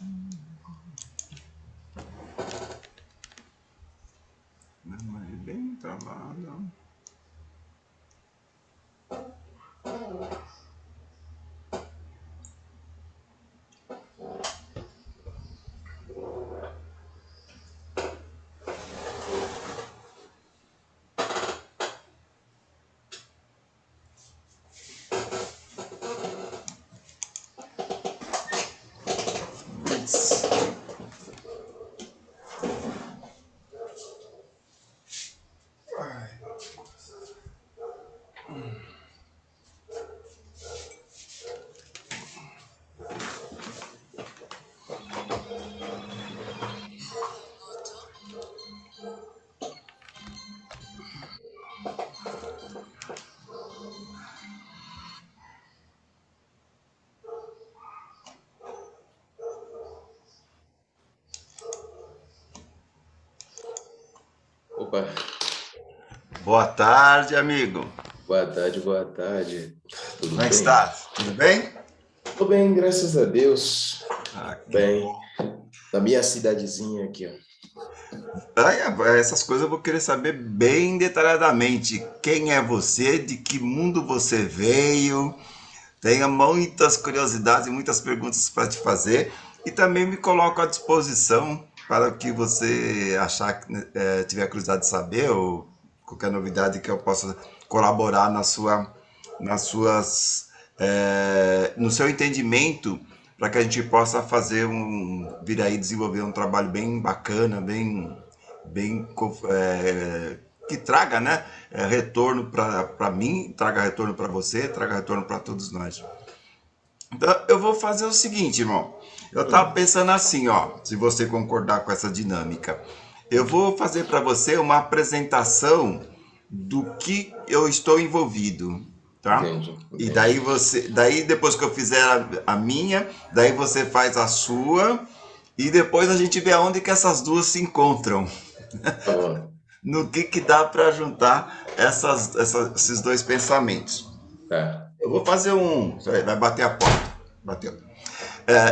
Não, mas bem travado. Opa, Boa tarde, amigo. boa tarde, boa tarde. Tudo Como é que bem? está? Tudo bem? Tô bem, graças a Deus. Ah, que Bem, bom. na minha cidadezinha aqui, ó. Essas coisas eu vou querer saber bem detalhadamente. Quem é você? De que mundo você veio? Tenho muitas curiosidades e muitas perguntas para te fazer. E também me coloco à disposição para o que você achar, tiver curiosidade de saber ou qualquer novidade que eu possa colaborar nas suas, no seu entendimento, para que a gente possa vir aí desenvolver um trabalho bem bacana, bem que traga, né, retorno para mim, traga retorno para você, traga retorno para todos nós. Então, eu vou fazer o seguinte, irmão. Eu tava Hum, pensando assim, ó, se você concordar com essa dinâmica. Eu vou fazer para você uma apresentação do que eu estou envolvido, tá? entendi, E entendi. daí depois que eu fizer a minha, daí você faz a sua e depois a gente vê aonde que essas duas se encontram, Tá bom, no que dá para juntar esses dois pensamentos. tá. Eu vou fazer um. Vai bater a porta. Bateu.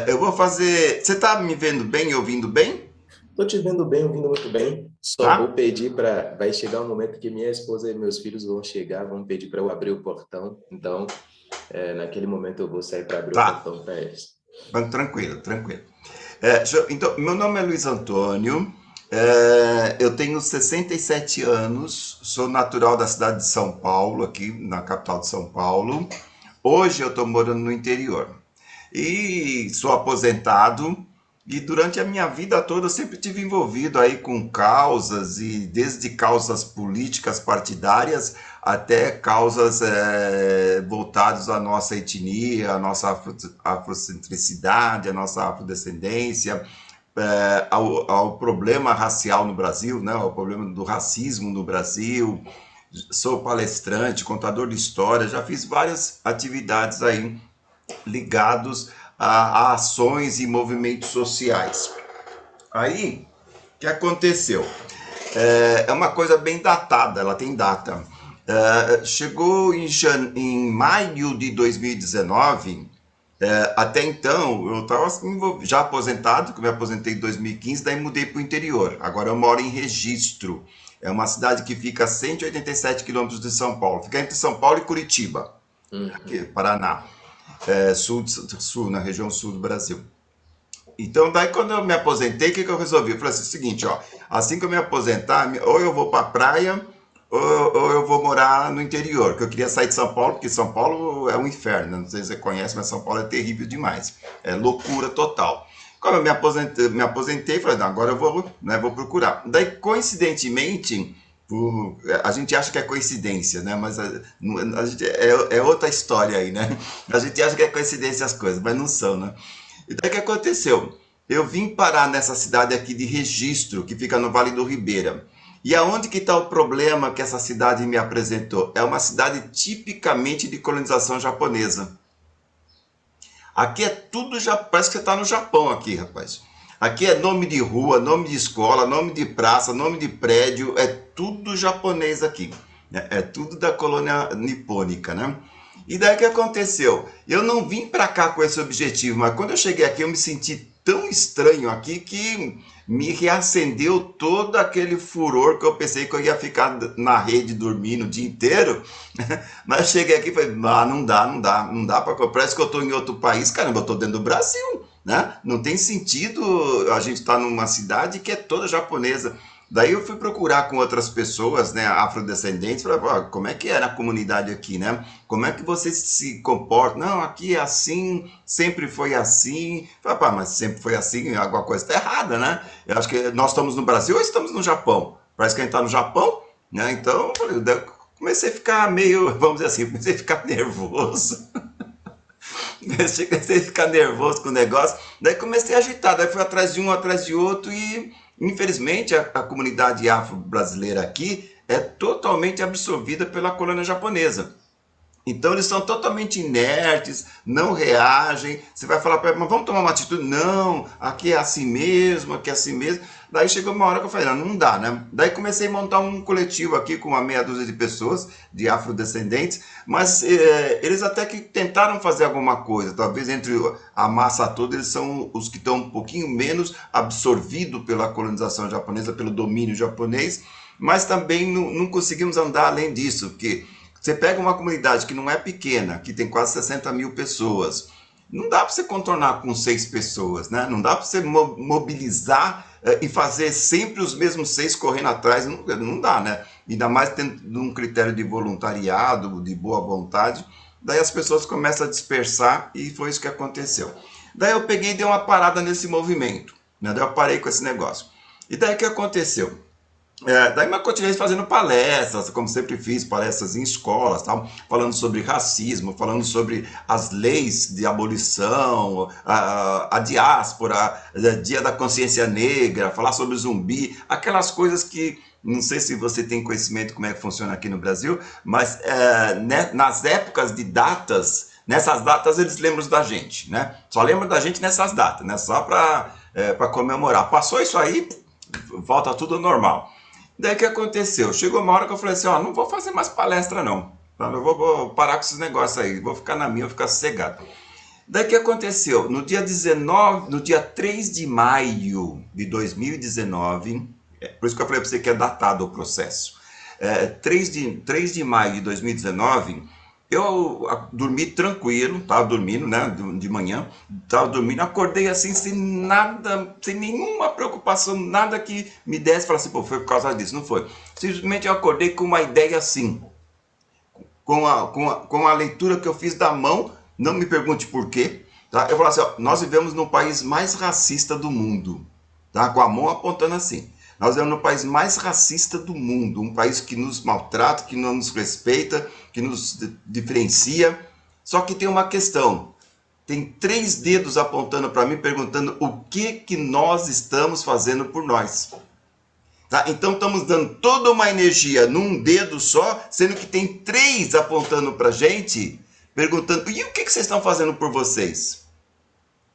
Eu vou fazer. Você tá me vendo bem e ouvindo bem? Tô te vendo bem, ouvindo muito bem. Só vou Tá? pedir para. Vai chegar um momento que minha esposa e meus filhos vão chegar, vão pedir para eu abrir o portão. Então, naquele momento eu vou sair para abrir o Tá. portão para eles. Tranquilo, tranquilo. Então, meu nome é Luiz Antônio. Eu tenho 67 anos. Sou natural da cidade de São Paulo, aqui na capital de São Paulo. Hoje eu estou morando no interior. E sou aposentado. E durante a minha vida toda eu sempre tive envolvido aí com causas, e desde causas políticas partidárias até causas voltadas à nossa etnia, à nossa afrocentricidade, à nossa afrodescendência, ao problema racial no Brasil, né, ao problema do racismo no Brasil. Sou palestrante, contador de história, já fiz várias atividades aí ligados a ações e movimentos sociais. Aí, o que aconteceu? É uma coisa bem datada, ela tem data. Chegou em maio de 2019. Até então, eu estava já aposentado, que eu me aposentei em 2015, daí mudei para o interior. Agora eu moro em Registro. É uma cidade que fica a 187 quilômetros de São Paulo. Fica entre São Paulo e Curitiba, aqui, Uhum. Paraná, sul, na região sul do Brasil. Então, daí quando eu me aposentei, o que eu resolvi? Eu falei assim, o seguinte, ó, assim que eu me aposentar, ou eu vou para a praia, ou eu vou morar no interior, que eu queria sair de São Paulo, porque São Paulo é um inferno, né? Não sei se você conhece, mas São Paulo é terrível demais, é loucura total. Quando eu me aposentei, falei, não, agora eu vou, né, vou procurar. Daí, coincidentemente, a gente acha que é coincidência, né? Mas a gente, é outra história aí, né? A gente acha que é coincidência as coisas, mas não são, né? E daí o que aconteceu? Eu vim parar nessa cidade aqui de Registro, que fica no Vale do Ribeira. E aonde que está o problema que essa cidade me apresentou? É uma cidade tipicamente de colonização japonesa. Aqui é tudo já, parece que você está no Japão aqui, rapaz. Aqui é nome de rua, nome de escola, nome de praça, nome de prédio, é tudo japonês aqui. É tudo da colônia nipônica, né? E daí o que aconteceu? Eu não vim para cá com esse objetivo, mas quando eu cheguei aqui eu me senti tão estranho aqui que me reacendeu todo aquele furor que eu pensei que eu ia ficar na rede dormindo o dia inteiro. Mas eu cheguei aqui e falei, não dá para comprar. Parece que eu estou em outro país, caramba, eu estou dentro do Brasil, né? Não tem sentido a gente estar numa cidade que é toda japonesa. Daí eu fui procurar com outras pessoas, né, afrodescendentes, para como é que era a comunidade aqui, né? Como é que vocês se comportam? Não, aqui é assim, sempre foi assim. Falei, pá, mas sempre foi assim, alguma coisa está errada, né? Eu acho que nós estamos no Brasil ou estamos no Japão? Parece que a gente está no Japão, né? Então, eu comecei a ficar meio, vamos dizer assim, comecei a ficar nervoso. Comecei a ficar nervoso com o negócio, daí comecei a agitar, daí fui atrás de um, atrás de outro e, infelizmente, a comunidade afro-brasileira aqui é totalmente absorvida pela colônia japonesa. Então eles são totalmente inertes, não reagem. Você vai falar para eles, mas vamos tomar uma atitude? Não, aqui é assim mesmo, aqui é assim mesmo. Daí chegou uma hora que eu falei, não dá, né? Daí comecei a montar um coletivo aqui com uma meia dúzia de pessoas, de afrodescendentes, mas eles até que tentaram fazer alguma coisa. Talvez entre a massa toda eles são os que estão um pouquinho menos absorvidos pela colonização japonesa, pelo domínio japonês, mas também não conseguimos andar além disso, porque você pega uma comunidade que não é pequena, que tem quase 60 mil pessoas, não dá para você contornar com 6 pessoas, né? Não dá para você mobilizar e fazer sempre os mesmos 6 correndo atrás, não dá, né? Ainda mais tendo um critério de voluntariado, de boa vontade, daí as pessoas começam a dispersar e foi isso que aconteceu. Daí eu peguei e dei uma parada nesse movimento, né? Daí eu parei com esse negócio. E daí o que aconteceu? Daí eu continuei fazendo palestras, como sempre fiz, palestras em escolas, tal, falando sobre racismo, falando sobre as leis de abolição, a diáspora, dia da consciência negra, falar sobre zumbi, aquelas coisas que, não sei se você tem conhecimento como é que funciona aqui no Brasil, mas nas épocas de datas, nessas datas eles lembram da gente, né? Só lembram da gente nessas datas, né? Só para comemorar. Passou isso aí, volta tudo ao normal. Daí o que aconteceu? Chegou uma hora que eu falei assim, não vou fazer mais palestra não. Eu vou parar com esses negócios aí, vou ficar na minha, vou ficar sossegado. Daí o que aconteceu? No dia 3 de maio de 2019, por isso que eu falei para você que é datado o processo. 3 de maio de 2019, eu dormi tranquilo, estava dormindo, né, de manhã, estava dormindo, acordei assim, sem nada, sem nenhuma preocupação, nada que me desse, falar assim, pô, foi por causa disso, não foi. Simplesmente eu acordei com uma ideia assim, com a leitura que eu fiz da mão, não me pergunte por quê, tá? Eu falei assim, nós vivemos no país mais racista do mundo, tá? Com a mão apontando assim. Nós vivemos no país mais racista do mundo, um país que nos maltrata, que não nos respeita, que nos diferencia. Só que tem uma questão, tem 3 dedos apontando para mim, perguntando o que nós estamos fazendo por nós. Tá? Então estamos dando toda uma energia num dedo só, sendo que tem 3 apontando para a gente, perguntando, e o que vocês estão fazendo por vocês?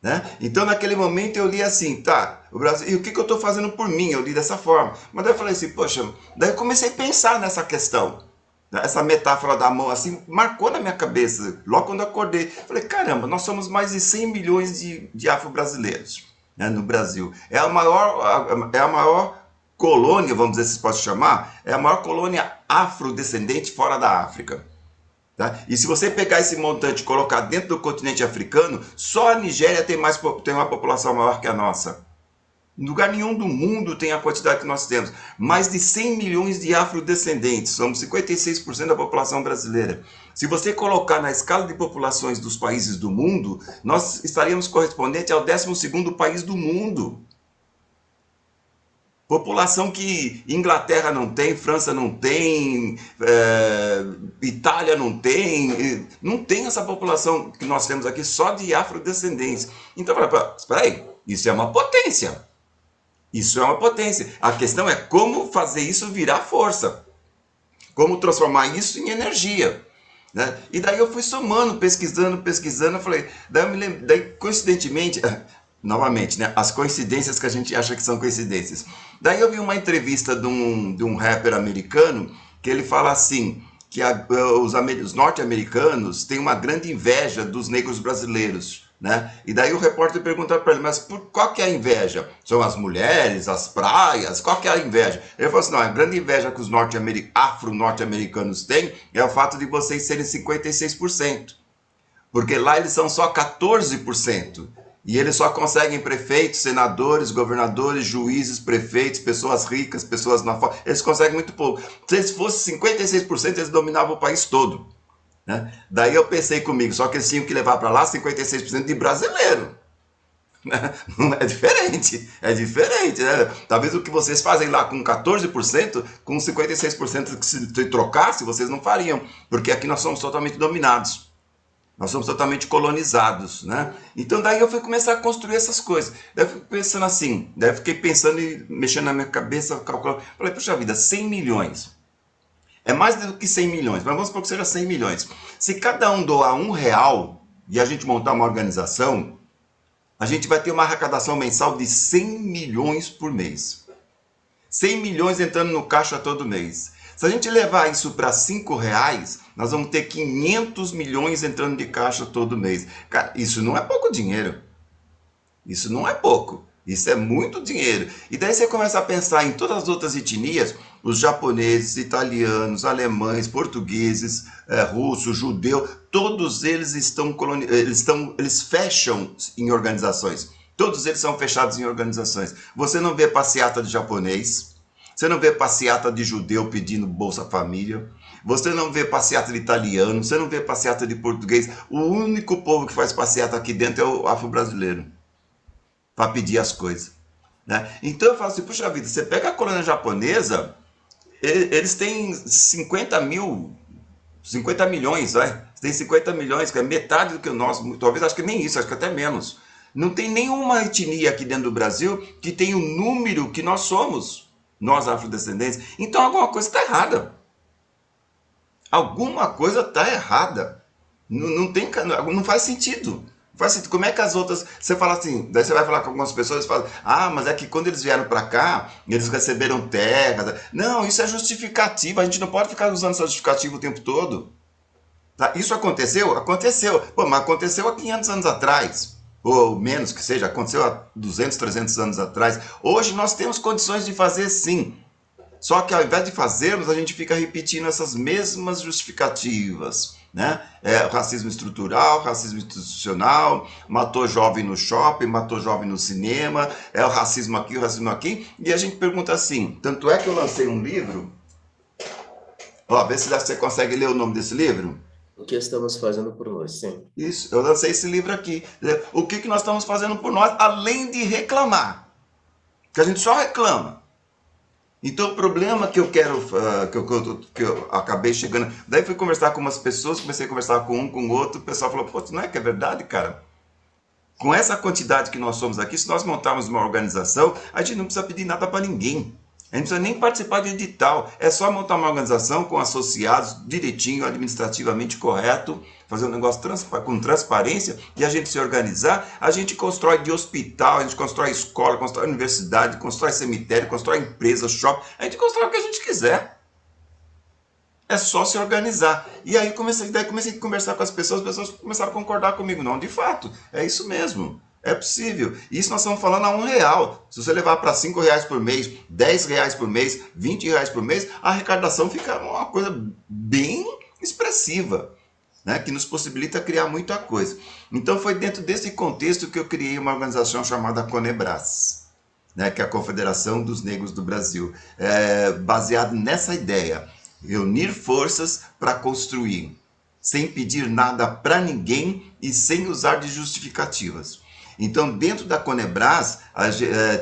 Né? Então naquele momento eu li assim, tá, o Brasil, e o que eu estou fazendo por mim? Eu li dessa forma, mas daí eu falei assim, poxa, daí eu comecei a pensar nessa questão, né? Essa metáfora da mão assim, marcou na minha cabeça, logo quando eu acordei, falei, caramba, nós somos mais de 100 milhões de afro-brasileiros, né, no Brasil, é a maior colônia, vamos dizer se pode chamar, é a maior colônia afrodescendente fora da África. Tá? E se você pegar esse montante e colocar dentro do continente africano, só a Nigéria tem uma população maior que a nossa. Em lugar nenhum do mundo tem a quantidade que nós temos. Mais de 100 milhões de afrodescendentes, somos 56% da população brasileira. Se você colocar na escala de populações dos países do mundo, nós estaríamos correspondentes ao 12º país do mundo. População que Inglaterra não tem, França não tem, Itália não tem essa população que nós temos aqui só de afrodescendentes. Então, espera aí, isso é uma potência. Isso é uma potência. A questão é como fazer isso virar força. Como transformar isso em energia. Né? E daí eu fui somando, pesquisando, eu falei, daí eu me lembro, daí coincidentemente... Novamente, né? As coincidências que a gente acha que são coincidências. Daí eu vi uma entrevista de um rapper americano que ele fala assim, que os norte-americanos têm uma grande inveja dos negros brasileiros, né? E daí o repórter pergunta para ele, mas qual que é a inveja? São as mulheres, as praias, qual que é a inveja? Ele falou assim, não, a grande inveja que os afro-norte-americanos têm é o fato de vocês serem 56%, porque lá eles são só 14%. E eles só conseguem prefeitos, senadores, governadores, juízes, prefeitos, pessoas ricas, pessoas na fora. Eles conseguem muito pouco. Se eles fossem 56%, eles dominavam o país todo, né? Daí eu pensei comigo, só que eles tinham que levar para lá 56% de brasileiro. Né? É diferente, né? Talvez o que vocês fazem lá com 14%, com 56% que se trocasse, vocês não fariam, porque aqui nós somos totalmente dominados. Nós somos totalmente colonizados, né? Então daí eu fui começar a construir essas coisas. Daí eu fui pensando assim, daí eu fiquei pensando e mexendo na minha cabeça, calculando. Falei, puxa vida, 100 milhões. É mais do que 100 milhões, mas vamos supor que seja 100 milhões. Se cada um doar R$ 1 e a gente montar uma organização, a gente vai ter uma arrecadação mensal de 100 milhões por mês. 100 milhões entrando no caixa todo mês. Se a gente levar isso para R$ 5, nós vamos ter 500 milhões entrando de caixa todo mês. Cara, isso não é pouco dinheiro. Isso não é pouco. Isso é muito dinheiro. E daí você começa a pensar em todas as outras etnias, os japoneses, italianos, alemães, portugueses, russos, judeus, todos eles eles fecham em organizações. Todos eles são fechados em organizações. Você não vê passeata de japonês, você não vê passeata de judeu pedindo Bolsa Família, você não vê passeata de italiano, você não vê passeata de português. O único povo que faz passeata aqui dentro é o afro-brasileiro, para pedir as coisas, né? Então eu falo assim, puxa vida, você pega a colônia japonesa, eles têm 50 milhões, vai? Tem 50 milhões, que é metade do que o nosso, talvez, acho que nem isso, acho que até menos. Não tem nenhuma etnia aqui dentro do Brasil que tem o número que nós somos, nós afrodescendentes. Então alguma coisa está errada. Alguma coisa está errada. Não faz sentido. Faz sentido. Como é que as outras. Você fala assim, daí você vai falar com algumas pessoas e fala, mas é que quando eles vieram para cá, eles receberam terra. Não, isso é justificativa. A gente não pode ficar usando essa justificativa o tempo todo. Tá? Isso aconteceu? Aconteceu. Pô, mas aconteceu há 500 anos atrás. Ou menos que seja, aconteceu há 200, 300 anos atrás. Hoje nós temos condições de fazer sim. Só que ao invés de fazermos, a gente fica repetindo essas mesmas justificativas, né? Racismo estrutural, racismo institucional, matou jovem no shopping, matou jovem no cinema, é o racismo aqui, e a gente pergunta assim, tanto é que eu lancei um livro, vê se você consegue ler o nome desse livro. O que estamos fazendo por nós, sim. Isso, eu lancei esse livro aqui. O que nós estamos fazendo por nós, além de reclamar? Que a gente só reclama. Então o problema que eu quero, que eu acabei chegando, daí fui conversar com umas pessoas, comecei a conversar com um, com o outro, o pessoal falou, pô, não é que é verdade, cara? Com essa quantidade que nós somos aqui, se nós montarmos uma organização, a gente não precisa pedir nada para ninguém. A gente não precisa nem participar de edital. É só montar uma organização com associados direitinho, administrativamente correto, fazer um negócio com transparência e a gente se organizar. A gente constrói de hospital, a gente constrói escola, constrói universidade, constrói cemitério, constrói empresa, shopping. A gente constrói o que a gente quiser. É só se organizar. E aí comecei a conversar com as pessoas começaram a concordar comigo. Não, de fato, é isso mesmo. É possível. Isso nós estamos falando a R$ 1. Se você levar para R$ 5 por mês, R$ 10 por mês, R$ 20 por mês, a arrecadação fica uma coisa bem expressiva, né? Que nos possibilita criar muita coisa. Então foi dentro desse contexto que eu criei uma organização chamada Conebras, né? Que é a Confederação dos Negros do Brasil. Baseado nessa ideia, reunir forças para construir, sem pedir nada para ninguém e sem usar de justificativas. Então, dentro da Conebras,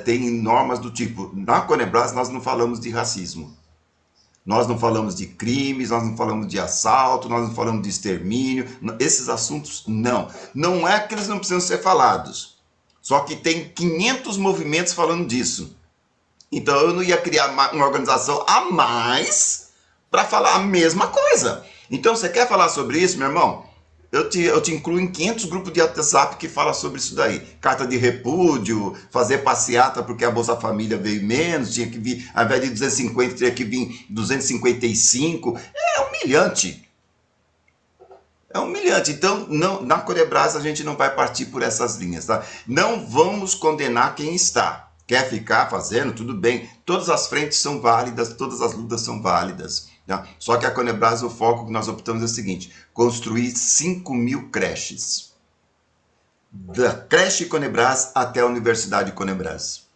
tem normas do tipo, na Conebras nós não falamos de racismo, nós não falamos de crimes, nós não falamos de assalto, nós não falamos de extermínio, esses assuntos não. Não é que eles não precisam ser falados, só que tem 500 movimentos falando disso. Então eu não ia criar uma organização a mais para falar a mesma coisa. Então você quer falar sobre isso, meu irmão? Eu te incluo em 500 grupos de WhatsApp que falam sobre isso daí. Carta de repúdio, fazer passeata porque a Bolsa Família veio menos, tinha que vir, ao invés de 250, tinha que vir 255. É humilhante. É humilhante. Então, não, na Corebrás a gente não vai partir por essas linhas, tá? Não vamos condenar quem está. Quer ficar fazendo? Tudo bem. Todas as frentes são válidas, todas as lutas são válidas. Tá? Só que a Conebras, o foco que nós optamos é o seguinte: construir 5.000 creches. Da creche Conebras até a Universidade Conebras.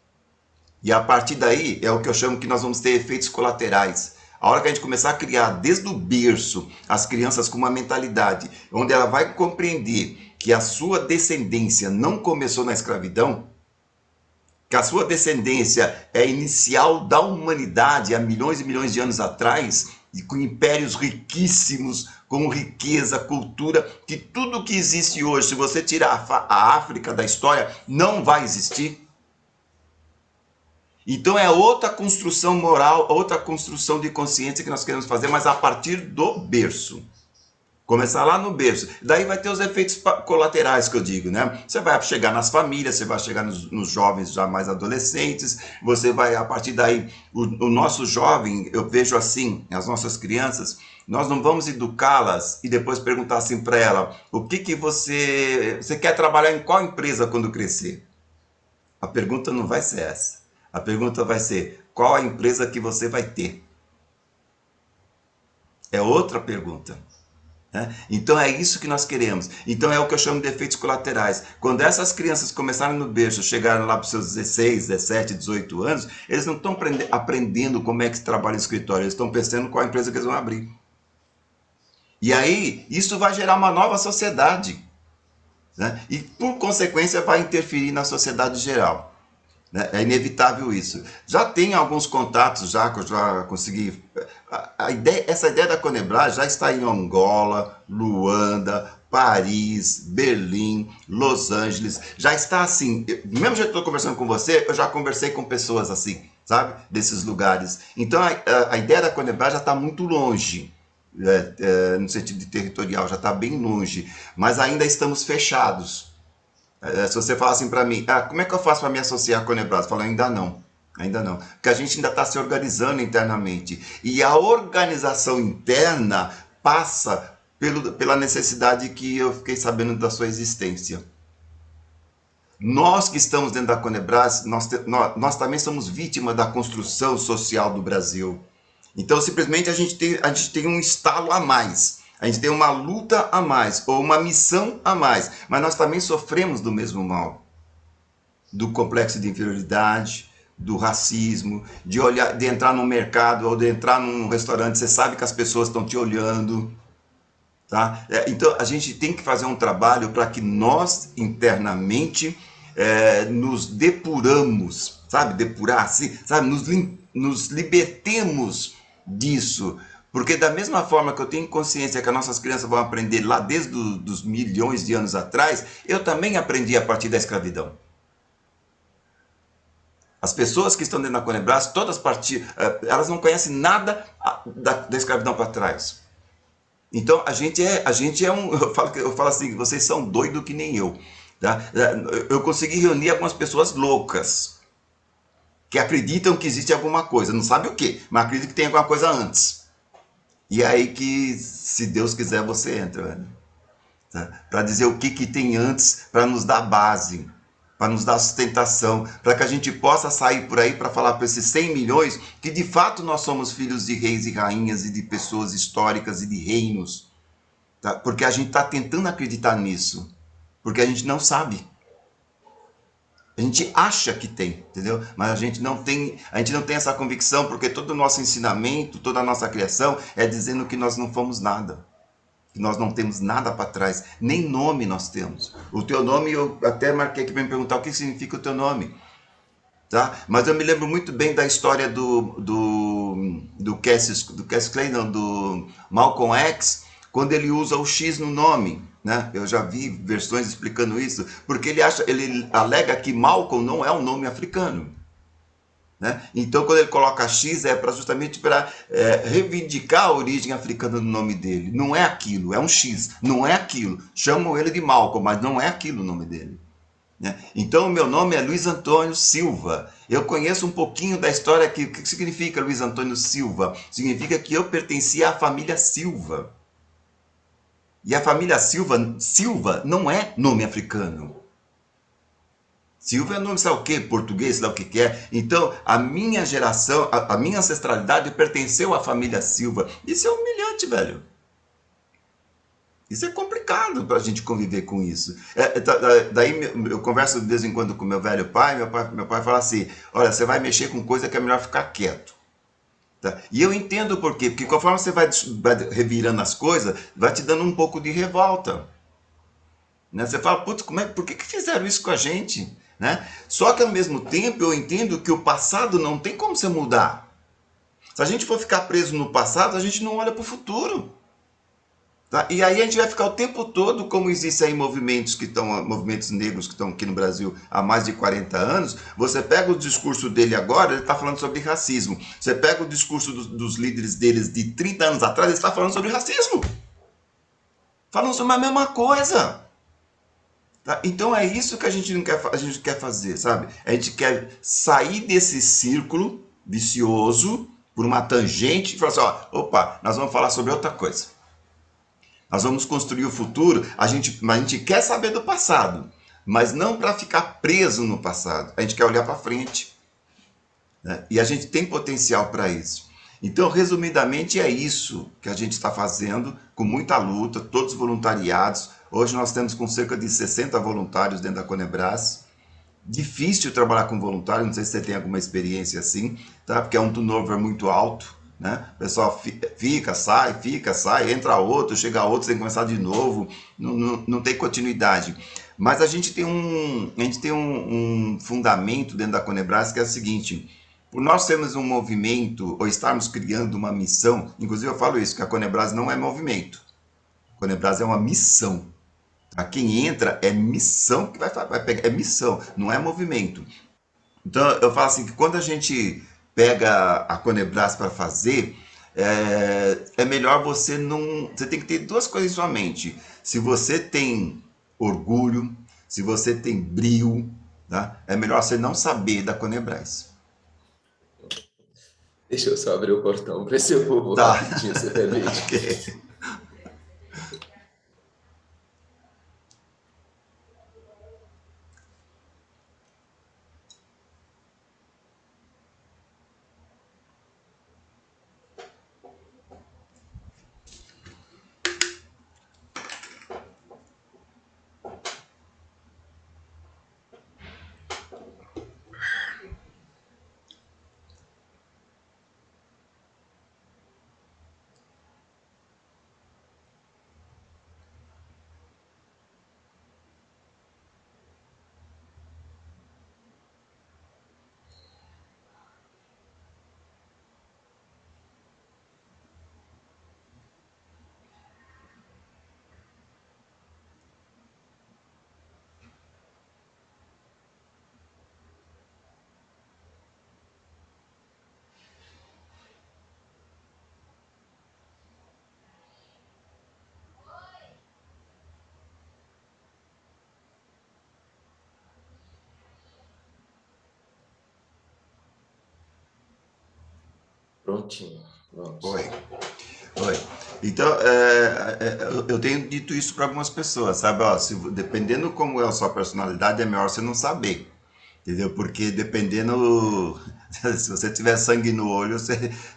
E a partir daí é o que eu chamo que nós vamos ter efeitos colaterais. A hora que a gente começar a criar desde o berço as crianças com uma mentalidade onde ela vai compreender que a sua descendência não começou na escravidão, que a sua descendência é inicial da humanidade há milhões e milhões de anos atrás, e com impérios riquíssimos, com riqueza, cultura, que tudo que existe hoje, se você tirar a África da história, não vai existir. Então é outra construção moral, outra construção de consciência que nós queremos fazer, mas a partir do berço. Começar lá no berço. Daí vai ter os efeitos colaterais que eu digo, né? Você vai chegar nas famílias, você vai chegar nos jovens já mais adolescentes, você vai, a partir daí, o nosso jovem, eu vejo assim, as nossas crianças, nós não vamos educá-las e depois perguntar assim para ela, o que você quer trabalhar em qual empresa quando crescer? A pergunta não vai ser essa. A pergunta vai ser, qual a empresa que você vai ter? É outra pergunta. Né? Então é isso que nós queremos. Então é o que eu chamo de efeitos colaterais. Quando essas crianças começarem no berço, chegaram lá para os seus 16, 17, 18 anos, eles não estão aprendendo como é que se trabalha no escritório, eles estão pensando qual a empresa que eles vão abrir. E aí, isso vai gerar uma nova sociedade. Né? E por consequência vai interferir na sociedade geral. É inevitável isso. Já tem alguns contatos já que eu já consegui. Essa ideia da Conebras já está em Angola, Luanda, Paris, Berlim, Los Angeles. Já está assim. Do mesmo jeito que eu estou conversando com você, eu já conversei com pessoas assim, sabe? Desses lugares. Então a ideia da Conebras já está muito longe. No sentido de territorial, já está bem longe. Mas ainda estamos fechados. Se você falar assim para mim, como é que eu faço para me associar à Conebras? Eu falo, ainda não. Ainda não. Porque a gente ainda está se organizando internamente. E a organização interna passa pela necessidade que eu fiquei sabendo da sua existência. Nós que estamos dentro da Conebras, nós também somos vítimas da construção social do Brasil. Então, simplesmente, a gente tem um estalo a mais. A gente tem uma luta a mais, ou uma missão a mais, mas nós também sofremos do mesmo mal. Do complexo de inferioridade, do racismo, de entrar num mercado ou de entrar num restaurante, você sabe que as pessoas estão te olhando. Tá? Então, a gente tem que fazer um trabalho para que nós, internamente, nos depuramos, sabe? Depurar, assim, sabe? Nos libertemos disso. Porque da mesma forma que eu tenho consciência que as nossas crianças vão aprender lá desde os milhões de anos atrás, eu também aprendi a partir da escravidão. As pessoas que estão dentro da Conebras, todas elas não conhecem nada da escravidão para trás. Então a gente é um, eu falo assim, vocês são doidos que nem eu. Tá? Eu consegui reunir algumas pessoas loucas que acreditam que existe alguma coisa, não sabe o que, mas acreditam que tem alguma coisa antes. E é aí que, se Deus quiser, você entra, né? Tá? Para dizer o que tem antes, para nos dar base, para nos dar sustentação, para que a gente possa sair por aí para falar para esses 100 milhões que de fato nós somos filhos de reis e rainhas e de pessoas históricas e de reinos. Tá? Porque a gente está tentando acreditar nisso, porque a gente não sabe. A gente acha que tem, entendeu? Mas a gente não tem essa convicção, porque todo o nosso ensinamento, toda a nossa criação é dizendo que nós não fomos nada. Que nós não temos nada para trás, nem nome nós temos. O teu nome, eu até marquei aqui para me perguntar o que significa o teu nome. Tá? Mas eu me lembro muito bem da história do Cassius Clay, não, do Malcolm X, quando ele usa o X no nome. Né? Eu já vi versões explicando isso, porque ele alega que Malcolm não é um nome africano. Né? Então, quando ele coloca X, é justamente para reivindicar a origem africana do nome dele. Não é aquilo, é um X, não é aquilo. Chamam ele de Malcolm, mas não é aquilo o nome dele. Né? Então, o meu nome é Luiz Antônio Silva. Eu conheço um pouquinho da história. O que significa Luiz Antônio Silva? Significa que eu pertencia à família Silva. E a família Silva não é nome africano. Silva é nome, sei lá o que, português, sei lá o que é. Então, a minha geração, a minha ancestralidade pertenceu à família Silva. Isso é humilhante, velho. Isso é complicado para a gente conviver com isso. Daí eu converso de vez em quando com meu velho pai, meu pai fala assim, olha, você vai mexer com coisa que é melhor ficar quieto. Tá? E eu entendo por quê, porque conforme você vai revirando as coisas, vai te dando um pouco de revolta. Né? Você fala, putz, por que fizeram isso com a gente? Né? Só que ao mesmo tempo eu entendo que o passado não tem como você mudar. Se a gente for ficar preso no passado, a gente não olha para o futuro. Tá? E aí a gente vai ficar o tempo todo, como existem aí movimentos negros que estão aqui no Brasil há mais de 40 anos, você pega o discurso dele agora, ele está falando sobre racismo. Você pega o discurso dos líderes deles de 30 anos atrás, ele está falando sobre racismo. Falando sobre a mesma coisa. Tá? Então é isso que a gente quer fazer, sabe? A gente quer sair desse círculo vicioso por uma tangente e falar assim, ó, opa, nós vamos falar sobre outra coisa. Nós vamos construir o futuro, a gente quer saber do passado, mas não para ficar preso no passado. A gente quer olhar para frente. Né? E a gente tem potencial para isso. Então, resumidamente, é isso que a gente está fazendo, com muita luta, todos voluntariados. Hoje nós temos com cerca de 60 voluntários dentro da Conebras. Difícil trabalhar com voluntário, não sei se você tem alguma experiência assim, tá? Porque é um turnover muito alto. Né? O pessoal fica, sai, entra outro, chega outro, tem que começar de novo, não tem continuidade. Mas a gente tem um fundamento dentro da Conebras que é o seguinte, por nós termos um movimento, ou estarmos criando uma missão, inclusive eu falo isso, que a Conebras não é movimento, a Conebras é uma missão. Tá? Quem entra é missão que vai pegar, é missão, não é movimento. Então eu falo assim, que quando a gente pega a Conebras para fazer, é melhor você não... Você tem que ter duas coisas em sua mente. Se você tem orgulho, se você tem brio, tá? É melhor você não saber da Conebras. Deixa eu só abrir o portão para esse povo Tá. rapidinho, você permite? Ok. Prontinho, Oi. vamos. Oi. Então, eu tenho dito isso para algumas pessoas, sabe? Ó, dependendo como é a sua personalidade, é melhor você não saber. Entendeu? Porque dependendo, se você tiver sangue no olho,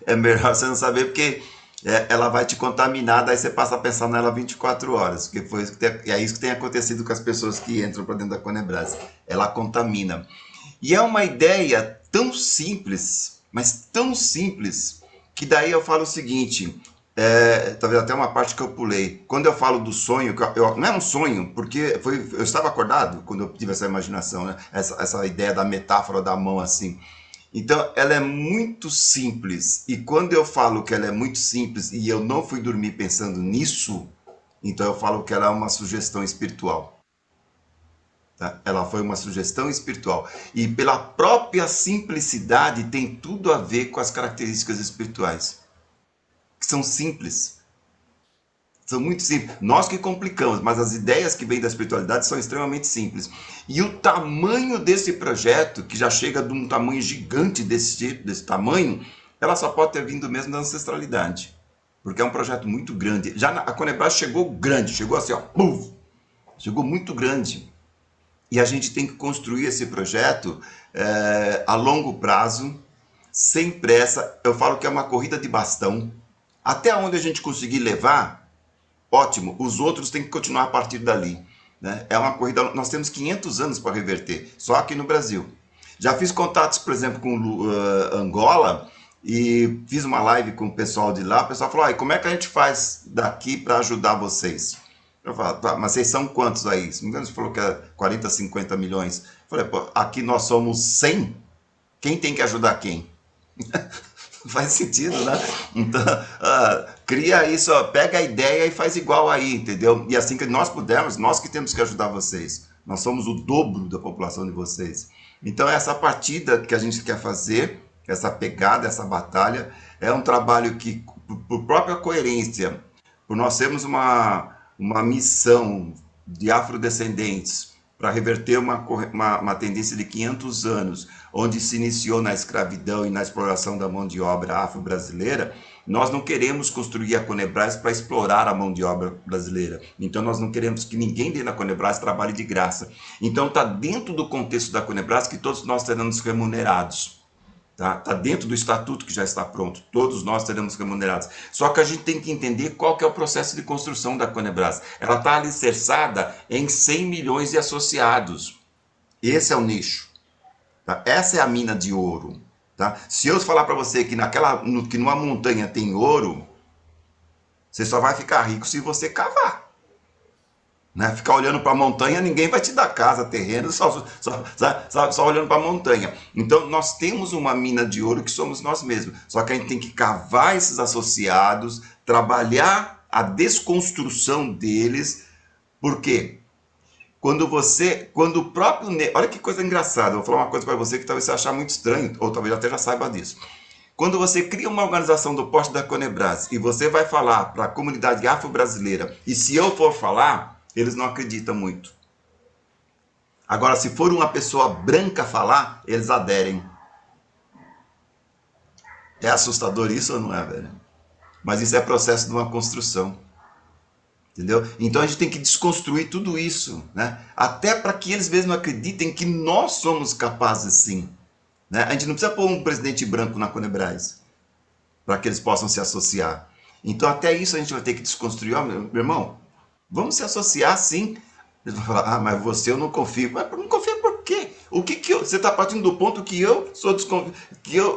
é melhor você não saber, porque ela vai te contaminar, daí você passa a pensar nela 24 horas, que foi é isso que tem acontecido com as pessoas que entram para dentro da Conebras. Ela contamina. E é uma ideia tão simples, mas tão simples, que daí eu falo o seguinte, talvez até uma parte que eu pulei. Quando eu falo do sonho, não é um sonho, porque eu estava acordado quando eu tive essa imaginação, né? Essa ideia da metáfora da mão assim. Então, ela é muito simples. E quando eu falo que ela é muito simples e eu não fui dormir pensando nisso, então eu falo que ela é uma sugestão espiritual. Tá? Ela foi uma sugestão espiritual. E pela própria simplicidade tem tudo a ver com as características espirituais. Que são simples. São muito simples. Nós que complicamos, mas as ideias que vêm da espiritualidade são extremamente simples. E o tamanho desse projeto, que já chega de um tamanho gigante desse tamanho, ela só pode ter vindo mesmo da ancestralidade. porque é um projeto muito grande. A Conebras chegou grande, chegou assim, ó, puf, chegou muito grande. E a gente tem que construir esse projeto a longo prazo, sem pressa. Eu falo que é uma corrida de bastão. Até onde a gente conseguir levar, ótimo. Os outros têm que continuar a partir dali. Né? É uma corrida, nós temos 500 anos para reverter, só aqui no Brasil. Já fiz contatos, por exemplo, com Angola, e fiz uma live com o pessoal de lá. O pessoal falou, como é que a gente faz daqui para ajudar vocês? Eu falo, tá, mas vocês são quantos aí? Se não me engano, você falou que é 40, 50 milhões. Eu falei, pô, aqui nós somos 100. Quem tem que ajudar quem? Faz sentido, né? Então, cria isso, pega a ideia e faz igual aí, entendeu? E assim que nós pudermos, nós que temos que ajudar vocês. Nós somos o dobro da população de vocês. Então, essa partida que a gente quer fazer, essa pegada, essa batalha, é um trabalho que, por própria coerência, por nós termos uma missão de afrodescendentes para reverter uma tendência de 500 anos, onde se iniciou na escravidão e na exploração da mão de obra afro-brasileira, nós não queremos construir a Conebras para explorar a mão de obra brasileira. Então nós não queremos que ninguém dentro da Conebras trabalhe de graça. Então está dentro do contexto da Conebras que todos nós seremos remunerados. Tá dentro do estatuto que já está pronto. Todos nós seremos remunerados. Só que a gente tem que entender qual que é o processo de construção da Conebras. Ela está alicerçada em 100 milhões de associados. Esse é o nicho. Tá? Essa é a mina de ouro. Tá? Se eu falar para você que que numa montanha tem ouro, você só vai ficar rico se você cavar. Né? Ficar olhando para a montanha, ninguém vai te dar casa, terreno, só olhando para a montanha. Então, nós temos uma mina de ouro que somos nós mesmos. Só que a gente tem que cavar esses associados, trabalhar a desconstrução deles. Por quê? Quando o próprio... Olha que coisa engraçada, eu vou falar uma coisa para você que talvez você achar muito estranho, ou talvez até já saiba disso. Quando você cria uma organização do porte da Conebras e você vai falar para a comunidade afro-brasileira, e se eu for falar, eles não acreditam muito. Agora, se for uma pessoa branca falar, eles aderem. É assustador isso ou não é, velho? Mas isso é processo de uma construção. Entendeu? Então a gente tem que desconstruir tudo isso, né? Até para que eles mesmos acreditem que nós somos capazes sim. Né? A gente não precisa pôr um presidente branco na Conebras para que eles possam se associar. Então até isso a gente vai ter que desconstruir. Meu irmão, vamos se associar sim. Eles vão falar, mas você eu não confio. Mas não confia por quê? Você está partindo do ponto que eu sou desconfiado.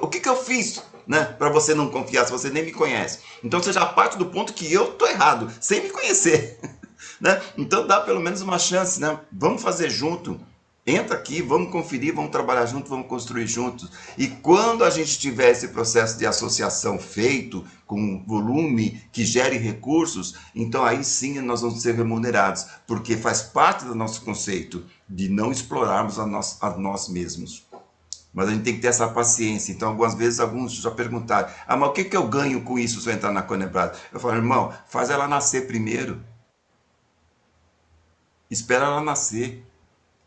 O que eu fiz, né, para você não confiar se você nem me conhece? Então você já parte do ponto que eu estou errado, sem me conhecer. Né? Então dá pelo menos uma chance. Né? Vamos fazer junto. Entra aqui, vamos conferir, vamos trabalhar juntos, vamos construir juntos. E quando a gente tiver esse processo de associação feito, com volume que gere recursos, então aí sim nós vamos ser remunerados, porque faz parte do nosso conceito de não explorarmos a nós mesmos. Mas a gente tem que ter essa paciência. Então, algumas vezes, alguns já perguntaram, mas o que eu ganho com isso se eu entrar na Conebras? Eu falo, irmão, faz ela nascer primeiro. Espera ela nascer.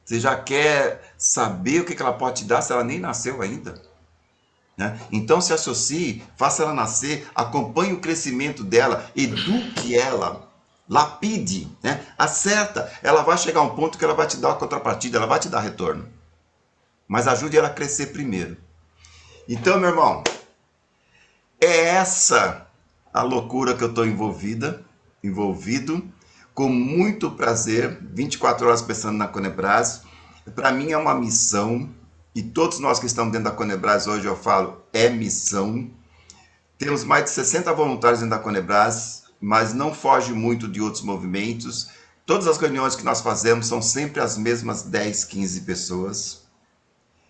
Você já quer saber o que ela pode te dar se ela nem nasceu ainda? Né? Então se associe, faça ela nascer, acompanhe o crescimento dela, eduque ela, lapide, né? Acerta. Ela vai chegar a um ponto que ela vai te dar a contrapartida, ela vai te dar retorno. Mas ajude ela a crescer primeiro. Então, meu irmão, é essa a loucura que eu estou envolvido, com muito prazer, 24 horas pensando na Conebras. Para mim é uma missão, e todos nós que estamos dentro da Conebras hoje, eu falo, é missão. Temos mais de 60 voluntários dentro da Conebras, mas não foge muito de outros movimentos. Todas as reuniões que nós fazemos são sempre as mesmas 10, 15 pessoas.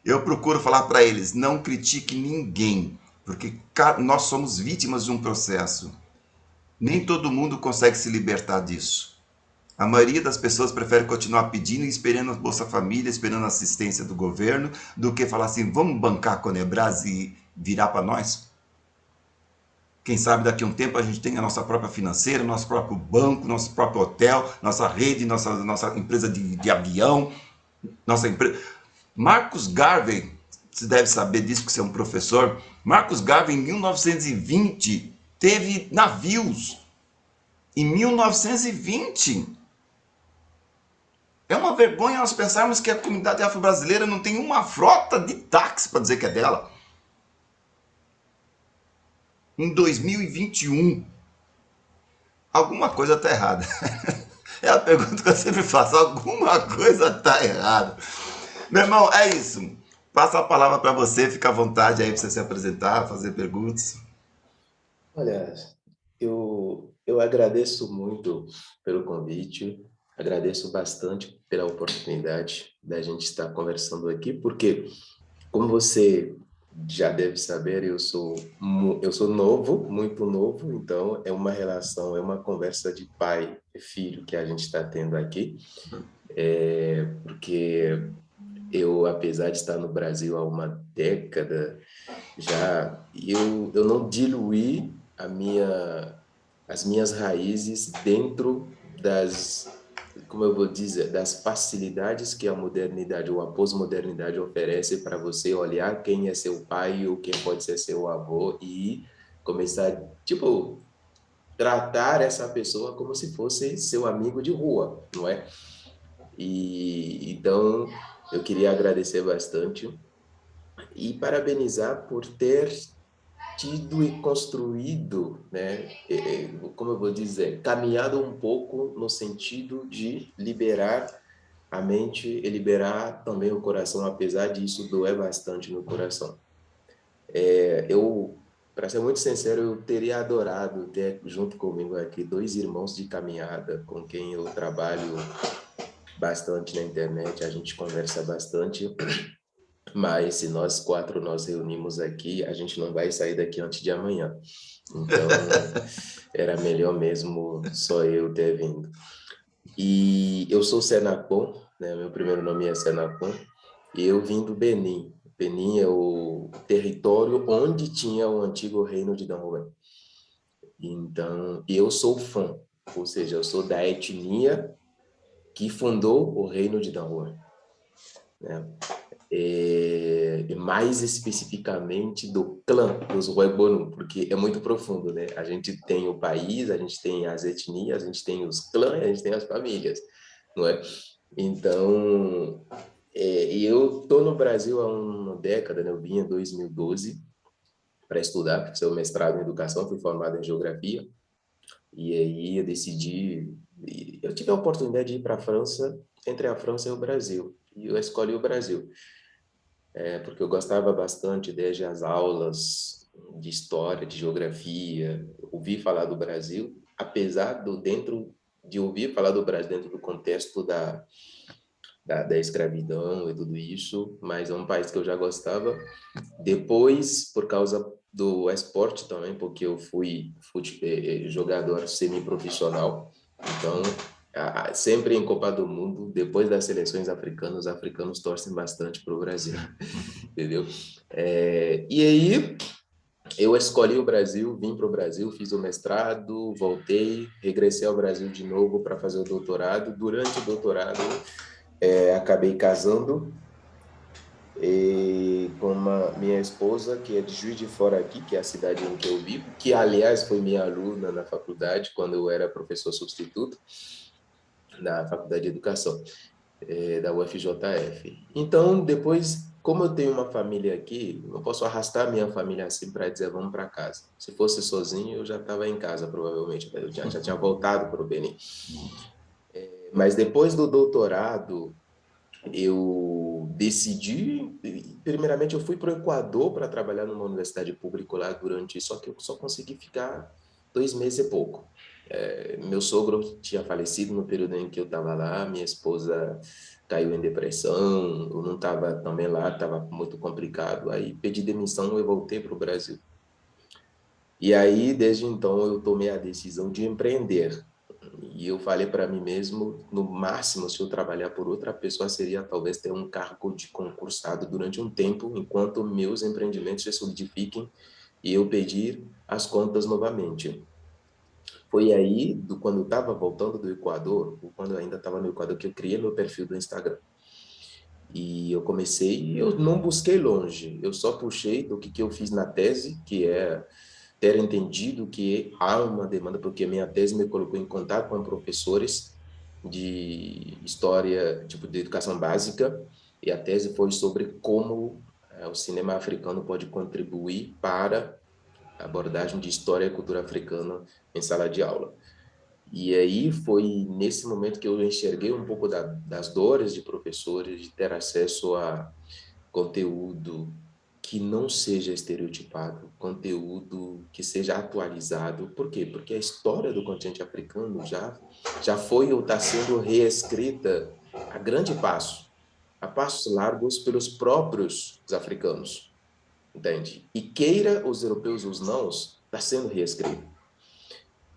Eu procuro falar para eles, não critique ninguém, porque nós somos vítimas de um processo. Nem todo mundo consegue se libertar disso. A maioria das pessoas prefere continuar pedindo e esperando a Bolsa Família, esperando a assistência do governo, do que falar assim, vamos bancar a Conebras e virar para nós? Quem sabe daqui a um tempo a gente tem a nossa própria financeira, nosso próprio banco, nosso próprio hotel, nossa rede, nossa empresa de avião, nossa empresa... Marcus Garvey, você deve saber disso, que você é um professor. Marcus Garvey, em 1920, teve navios em 1920. É uma vergonha nós pensarmos que a comunidade afro-brasileira não tem uma frota de táxi para dizer que é dela. Em 2021, alguma coisa está errada. É a pergunta que eu sempre faço, alguma coisa está errada. Meu irmão, é isso. Passa a palavra para você, fica à vontade aí para você se apresentar, fazer perguntas. Olha, eu agradeço muito pelo convite, agradeço bastante pela oportunidade da gente estar conversando aqui, porque, como você já deve saber, eu sou novo, muito novo, então é uma relação, é uma conversa de pai e filho que a gente está tendo aqui, porque eu, apesar de estar no Brasil há uma década, eu não diluí as minhas raízes dentro como eu vou dizer, das facilidades que a modernidade ou a pós-modernidade oferece para você olhar quem é seu pai ou quem pode ser seu avô e começar, tipo, tratar essa pessoa como se fosse seu amigo de rua, não é? E então eu queria agradecer bastante e parabenizar por ter tido e construído, né, como eu vou dizer, caminhado um pouco no sentido de liberar a mente e liberar também o coração, apesar disso doer bastante no coração. Para ser muito sincero, eu teria adorado ter junto comigo aqui dois irmãos de caminhada com quem eu trabalho bastante na internet, a gente conversa bastante, mas se nós quatro nos reunimos aqui, a gente não vai sair daqui antes de amanhã. Então, era melhor mesmo só eu ter vindo. E eu sou Senapon, né? Meu primeiro nome é Senapon, e eu vim do Benin. Benin é o território onde tinha o antigo reino de Dahomey. Então, eu sou fã, ou seja, eu sou da etnia que fundou o reino de Dahomey, né? Mais especificamente do clã dos Huebonu, porque é muito profundo, né? A gente tem o país, a gente tem as etnias, a gente tem os clãs, a gente tem as famílias, não é? Então, e eu tô no Brasil há uma década, né? Eu vim em 2012 para estudar, fazer o mestrado em educação, fui formado em geografia, e aí eu decidi, eu tive a oportunidade de ir para a França, entre a França e o Brasil, e eu escolhi o Brasil porque eu gostava bastante desde as aulas de história, de geografia, ouvir falar do Brasil, apesar do dentro de ouvir falar do Brasil dentro do contexto da escravidão e tudo isso, mas é um país que eu já gostava. Depois, por causa do esporte também, porque eu fui jogador semiprofissional, então sempre em Copa do Mundo, depois das seleções africanas, os africanos torcem bastante para o Brasil, entendeu? E aí eu escolhi o Brasil, vim para o Brasil, fiz o mestrado, voltei, regressei ao Brasil de novo para fazer o doutorado. Durante o doutorado, acabei casando com minha esposa, que é de Juiz de Fora aqui, que é a cidade em que eu vivo, que, aliás, foi minha aluna na faculdade, quando eu era professor substituto na Faculdade de Educação, da UFJF. Então, depois, como eu tenho uma família aqui, não posso arrastar minha família assim para dizer vamos para casa. Se fosse sozinho, eu já estava em casa, provavelmente. Eu já tinha voltado para o Benin. Mas depois do doutorado, eu decidi, primeiramente eu fui para o Equador para trabalhar numa universidade pública lá só que eu só consegui ficar 2 meses e pouco. Meu sogro tinha falecido no período em que eu estava lá, minha esposa caiu em depressão, eu não estava também lá, estava muito complicado, aí pedi demissão e voltei para o Brasil. E aí, desde então, eu tomei a decisão de empreender. E eu falei para mim mesmo, no máximo, se eu trabalhar por outra pessoa, seria talvez ter um cargo de concursado durante um tempo, enquanto meus empreendimentos se solidifiquem e eu pedir as contas novamente. Foi aí, quando eu estava voltando do Equador, ou quando eu ainda estava no Equador, que eu criei meu perfil do Instagram. E eu comecei, eu não busquei longe, eu só puxei do que eu fiz na tese, que é ter entendido que há uma demanda, porque minha tese me colocou em contato com professores de história, tipo, de educação básica, e a tese foi sobre como o cinema africano pode contribuir para a abordagem de história e cultura africana em sala de aula. E aí foi nesse momento que eu enxerguei um pouco das dores de professores de ter acesso a conteúdo que não seja estereotipado, conteúdo que seja atualizado. Por quê? Porque a história do continente africano já foi ou está sendo reescrita a grande passo, a passos largos pelos próprios africanos, entende? E queira os europeus ou os não, está sendo reescrito.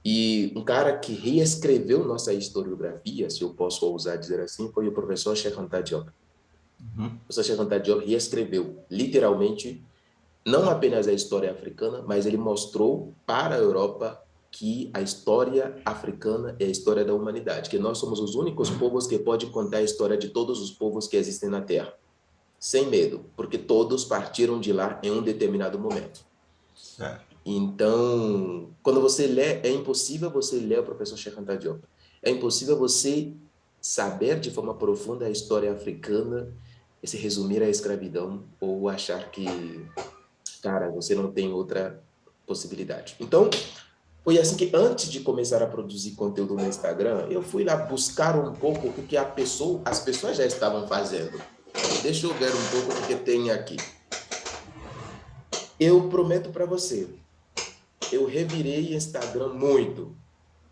E um cara que reescreveu nossa historiografia, se eu posso ousar dizer assim, foi o professor Cheikh Anta Diop. Uhum. O professor Cheikh Anta Diop reescreveu, literalmente, não apenas a história africana, mas ele mostrou para a Europa que a história africana é a história da humanidade, que nós somos os únicos povos que podem contar a história de todos os povos que existem na Terra, sem medo, porque todos partiram de lá em um determinado momento. Certo. Então, quando você lê, é impossível você ler o professor Cheikh Anta Diop. É impossível você saber de forma profunda a história africana e se resumir à escravidão ou achar que, cara, você não tem outra possibilidade. Então, foi assim que antes de começar a produzir conteúdo no Instagram, eu fui lá buscar um pouco o que as pessoas já estavam fazendo. Deixa eu ver um pouco o que tem aqui. Eu prometo para você, eu revirei Instagram muito,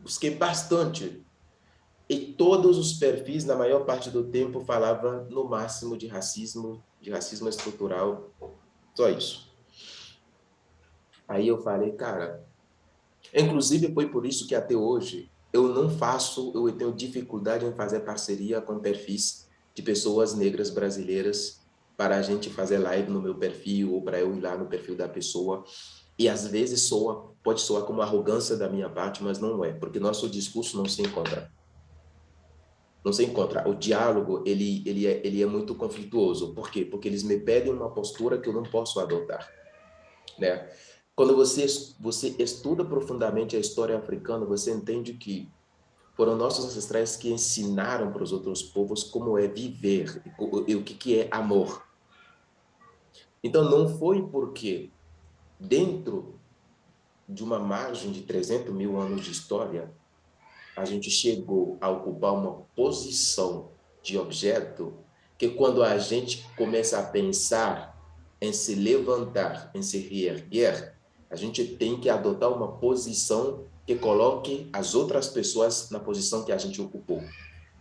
busquei bastante, e todos os perfis, na maior parte do tempo, falava no máximo de racismo estrutural, só isso. Aí eu falei, cara, inclusive foi por isso que até hoje eu tenho dificuldade em fazer parceria com perfis de pessoas negras brasileiras para a gente fazer live no meu perfil ou para eu ir lá no perfil da pessoa. E às vezes pode soar como arrogância da minha parte, mas não é, porque nosso discurso não se encontra. Não se encontra. O diálogo, ele é muito conflituoso. Por quê? Porque eles me pedem uma postura que eu não posso adotar, né? Quando você estuda profundamente a história africana, você entende que foram nossos ancestrais que ensinaram para os outros povos como é viver e o que é amor. Então, não foi porque dentro de uma margem de 300 mil anos de história, a gente chegou a ocupar uma posição de objeto que quando a gente começa a pensar em se levantar, em se reerguer, a gente tem que adotar uma posição que coloque as outras pessoas na posição que a gente ocupou.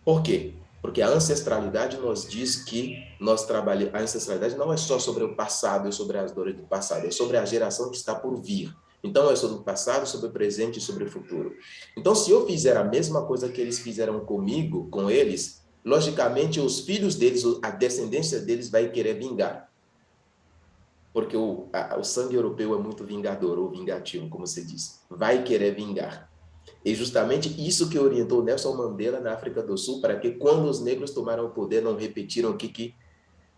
Por quê? Porque a ancestralidade nos diz que a ancestralidade não é só sobre o passado e sobre as dores do passado, é sobre a geração que está por vir. Então, é sobre o passado, sobre o presente e sobre o futuro. Então, se eu fizer a mesma coisa que eles fizeram comigo, com eles, logicamente, os filhos deles, a descendência deles vai querer vingar. Porque o sangue europeu é muito vingador, ou vingativo, como você diz. Vai querer vingar. E justamente isso que orientou Nelson Mandela na África do Sul, para que quando os negros tomaram o poder, não repetiram o que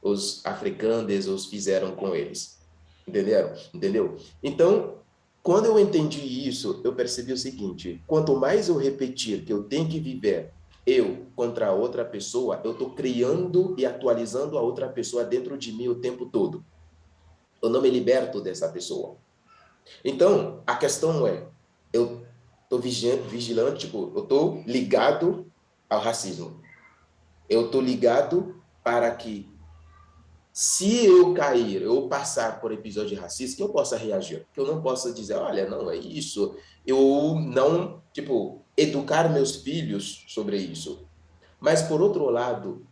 os africanos os fizeram com eles. Entenderam? Entendeu? Então, quando eu entendi isso, eu percebi o seguinte: quanto mais eu repetir que eu tenho que viver eu contra a outra pessoa, eu estou criando e atualizando a outra pessoa dentro de mim o tempo todo. Eu não me liberto dessa pessoa. Então, a questão é, eu estou vigilante, tipo, eu estou ligado ao racismo. Eu estou ligado para que, se eu cair, eu passar por episódio racista, que eu possa reagir. Que eu não possa dizer, olha, não é isso. Eu não, tipo, educar meus filhos sobre isso. Mas, por outro lado,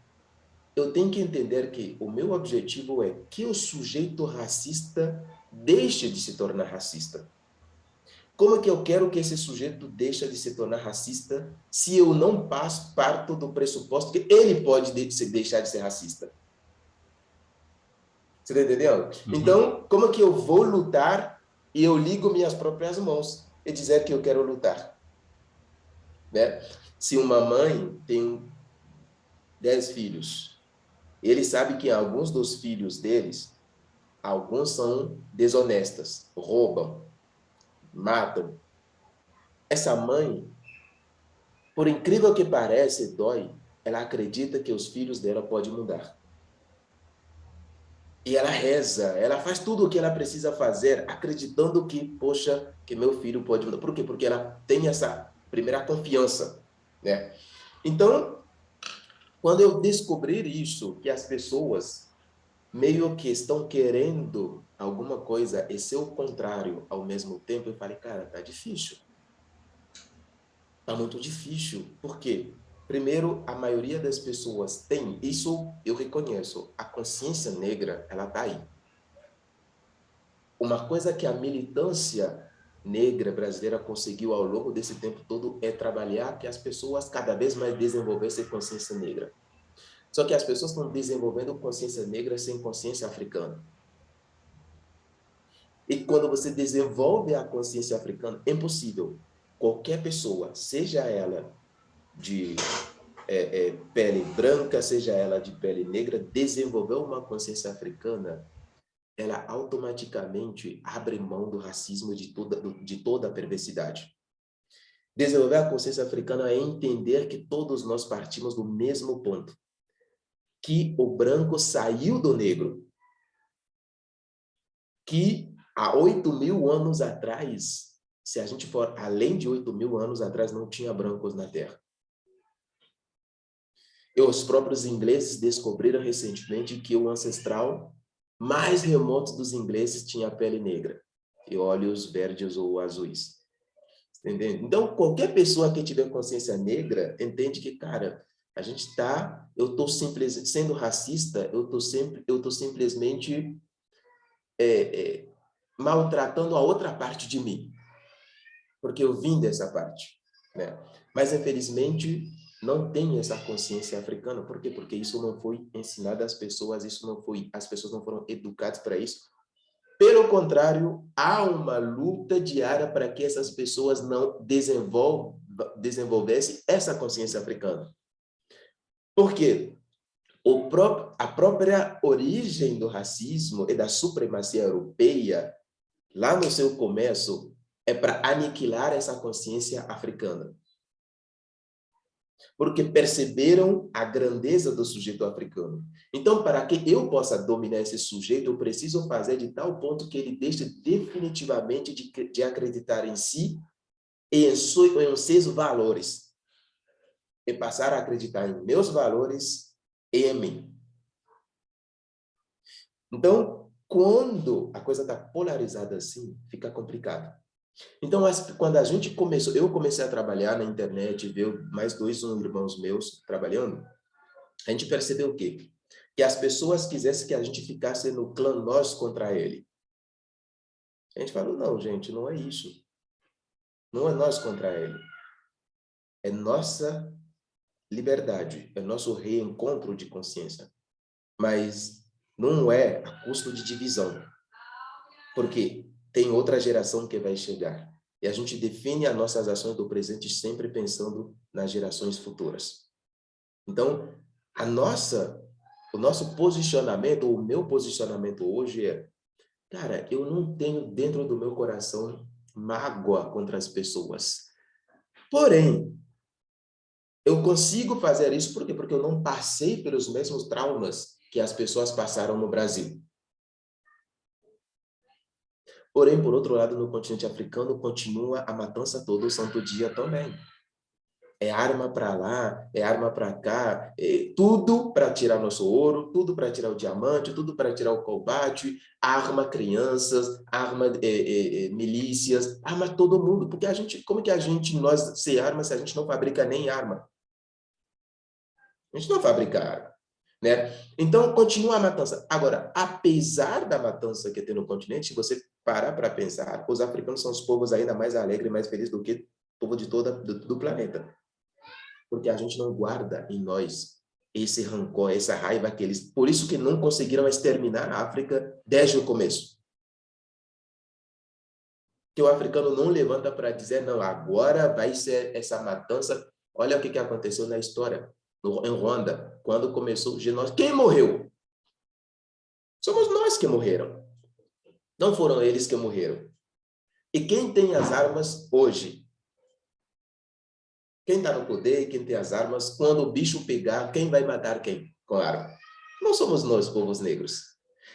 eu tenho que entender que o meu objetivo é que o sujeito racista deixe de se tornar racista. Como é que eu quero que esse sujeito deixe de se tornar racista se eu não parto do pressuposto que ele pode deixar de ser racista? Você está entendendo? Uhum. Então, como é que eu vou lutar e eu ligo minhas próprias mãos e dizer que eu quero lutar? Né? Se uma mãe tem 10 filhos, ele sabe que alguns dos filhos deles, alguns são desonestas, roubam. matam. Essa mãe, por incrível que pareça, dói, ela acredita que os filhos dela podem mudar. E ela reza, ela faz tudo o que ela precisa fazer, acreditando que, poxa, que meu filho pode mudar. Por quê? Porque ela tem essa primeira confiança, né? Então, quando eu descobrir isso, que as pessoas meio que estão querendo alguma coisa e ser o contrário ao mesmo tempo, eu falei, cara, tá difícil. Tá muito difícil. Por quê? Primeiro, a maioria das pessoas tem, isso eu reconheço, a consciência negra, ela tá aí. Uma coisa que a militância negra brasileira conseguiu ao longo desse tempo todo é trabalhar que as pessoas cada vez mais desenvolvessem consciência negra. Só que as pessoas estão desenvolvendo consciência negra sem consciência africana. E quando você desenvolve a consciência africana, é impossível. Qualquer pessoa, seja ela de pele branca, seja ela de pele negra, desenvolver uma consciência africana, ela automaticamente abre mão do racismo de toda a perversidade. Desenvolver a consciência africana é entender que todos nós partimos do mesmo ponto, que o branco saiu do negro, que há 8.000 anos atrás, se a gente for além de 8.000 anos atrás, não tinha brancos na Terra. E os próprios ingleses descobriram recentemente que o ancestral mais remoto dos ingleses tinha pele negra e olhos verdes ou azuis. Entendeu? Então, qualquer pessoa que tiver consciência negra entende que, cara, a gente está, eu estou sendo racista, eu estou simplesmente maltratando a outra parte de mim, porque eu vim dessa parte, né? Mas, infelizmente, não tem essa consciência africana. Por quê? Porque isso não foi ensinado às pessoas, as pessoas não foram educadas para isso. Pelo contrário, há uma luta diária para que essas pessoas não desenvolvessem essa consciência africana. Por quê? A própria origem do racismo e da supremacia europeia, lá no seu começo, é para aniquilar essa consciência africana. Porque perceberam a grandeza do sujeito africano. Então, para que eu possa dominar esse sujeito, eu preciso fazer de tal ponto que ele deixe definitivamente de acreditar em si e em seus valores. E passar a acreditar em meus valores e em mim. Então, quando a coisa está polarizada assim, fica complicado. Então, quando a gente começou, eu comecei a trabalhar na internet, ver mais dois irmãos meus trabalhando, a gente percebeu o quê? Que as pessoas quisessem que a gente ficasse no clã nós contra ele. A gente falou, não, gente, não é isso. Não é nós contra ele. É nossa liberdade, é nosso reencontro de consciência. Mas não é a custo de divisão. Porque tem outra geração que vai chegar. E a gente define as nossas ações do presente sempre pensando nas gerações futuras. Então, o nosso posicionamento, o meu posicionamento hoje é, cara, eu não tenho dentro do meu coração mágoa contra as pessoas. Porém, eu consigo fazer isso por quê? Porque eu não passei pelos mesmos traumas que as pessoas passaram no Brasil. Porém, por outro lado, no continente africano, continua a matança todo santo dia também. É arma para lá, é arma para cá, tudo para tirar nosso ouro, tudo para tirar o diamante, tudo para tirar o combate, arma crianças, arma milícias, arma todo mundo. Porque a gente, como que nós se arma se a gente não fabrica nem arma? A gente não fabrica arma, né? Então, continua a matança. Agora, apesar da matança que tem no continente, se você parar para pensar, os africanos são os povos ainda mais alegres e mais felizes do que o povo do planeta. Porque a gente não guarda em nós esse rancor, essa raiva que eles... Por isso que não conseguiram exterminar a África desde o começo. Que o africano não levanta para dizer, não, agora vai ser essa matança. Olha o que aconteceu na história, em Ruanda, quando começou o genocídio. Quem morreu? Somos nós que morreram. Não foram eles que morreram. E quem tem as armas hoje? Quem está no poder, quem tem as armas, quando o bicho pegar, quem vai matar quem com a arma? Não somos nós, povos negros.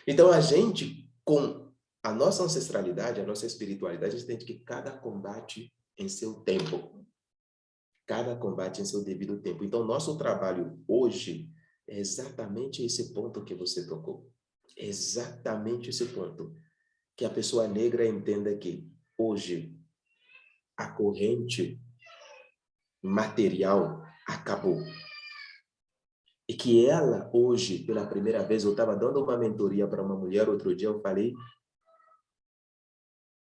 Então, a gente, com a nossa ancestralidade, a nossa espiritualidade, a gente entende que cada combate em seu tempo. Cada combate em seu devido tempo. Então, nosso trabalho hoje é exatamente esse ponto que você tocou. É exatamente esse ponto. Que a pessoa negra entenda que hoje a corrente material acabou. E que ela, hoje, pela primeira vez, eu estava dando uma mentoria para uma mulher, outro dia eu falei,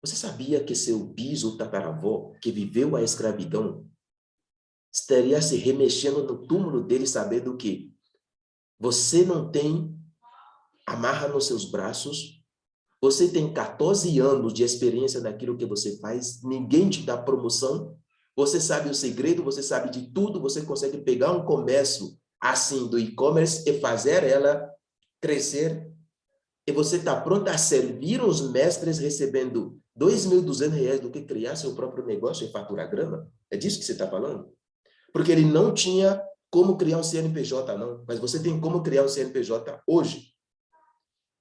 você sabia que seu bisavô, que viveu a escravidão, estaria se remexendo no túmulo dele, sabendo que você não tem amarra nos seus braços, você tem 14 anos de experiência naquilo que você faz, ninguém te dá promoção, você sabe o segredo, você sabe de tudo, você consegue pegar um comércio assim do e-commerce e fazer ela crescer, e você está pronto a servir os mestres recebendo R$ 2.200 do que criar seu próprio negócio e faturar grana? É disso que você está falando? Porque ele não tinha como criar um CNPJ, não, mas você tem como criar um CNPJ hoje.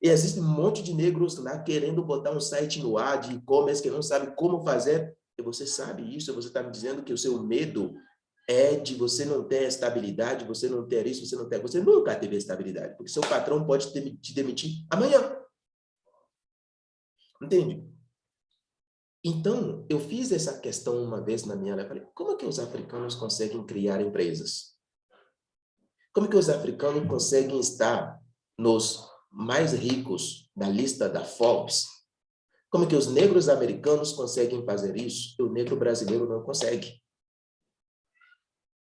E existe um monte de negros lá querendo botar um site no ar de e-commerce que não sabe como fazer. E você sabe isso, você está me dizendo que o seu medo é de você não ter estabilidade, você não ter isso, você não ter... Você nunca teve estabilidade, porque seu patrão pode te demitir amanhã. Entende? Então, eu fiz essa questão uma vez na minha aula. Eu falei, como é que os africanos conseguem criar empresas? Como é que os africanos conseguem estar nos mais ricos da lista da Forbes? Como é que os negros americanos conseguem fazer isso e o negro brasileiro não consegue?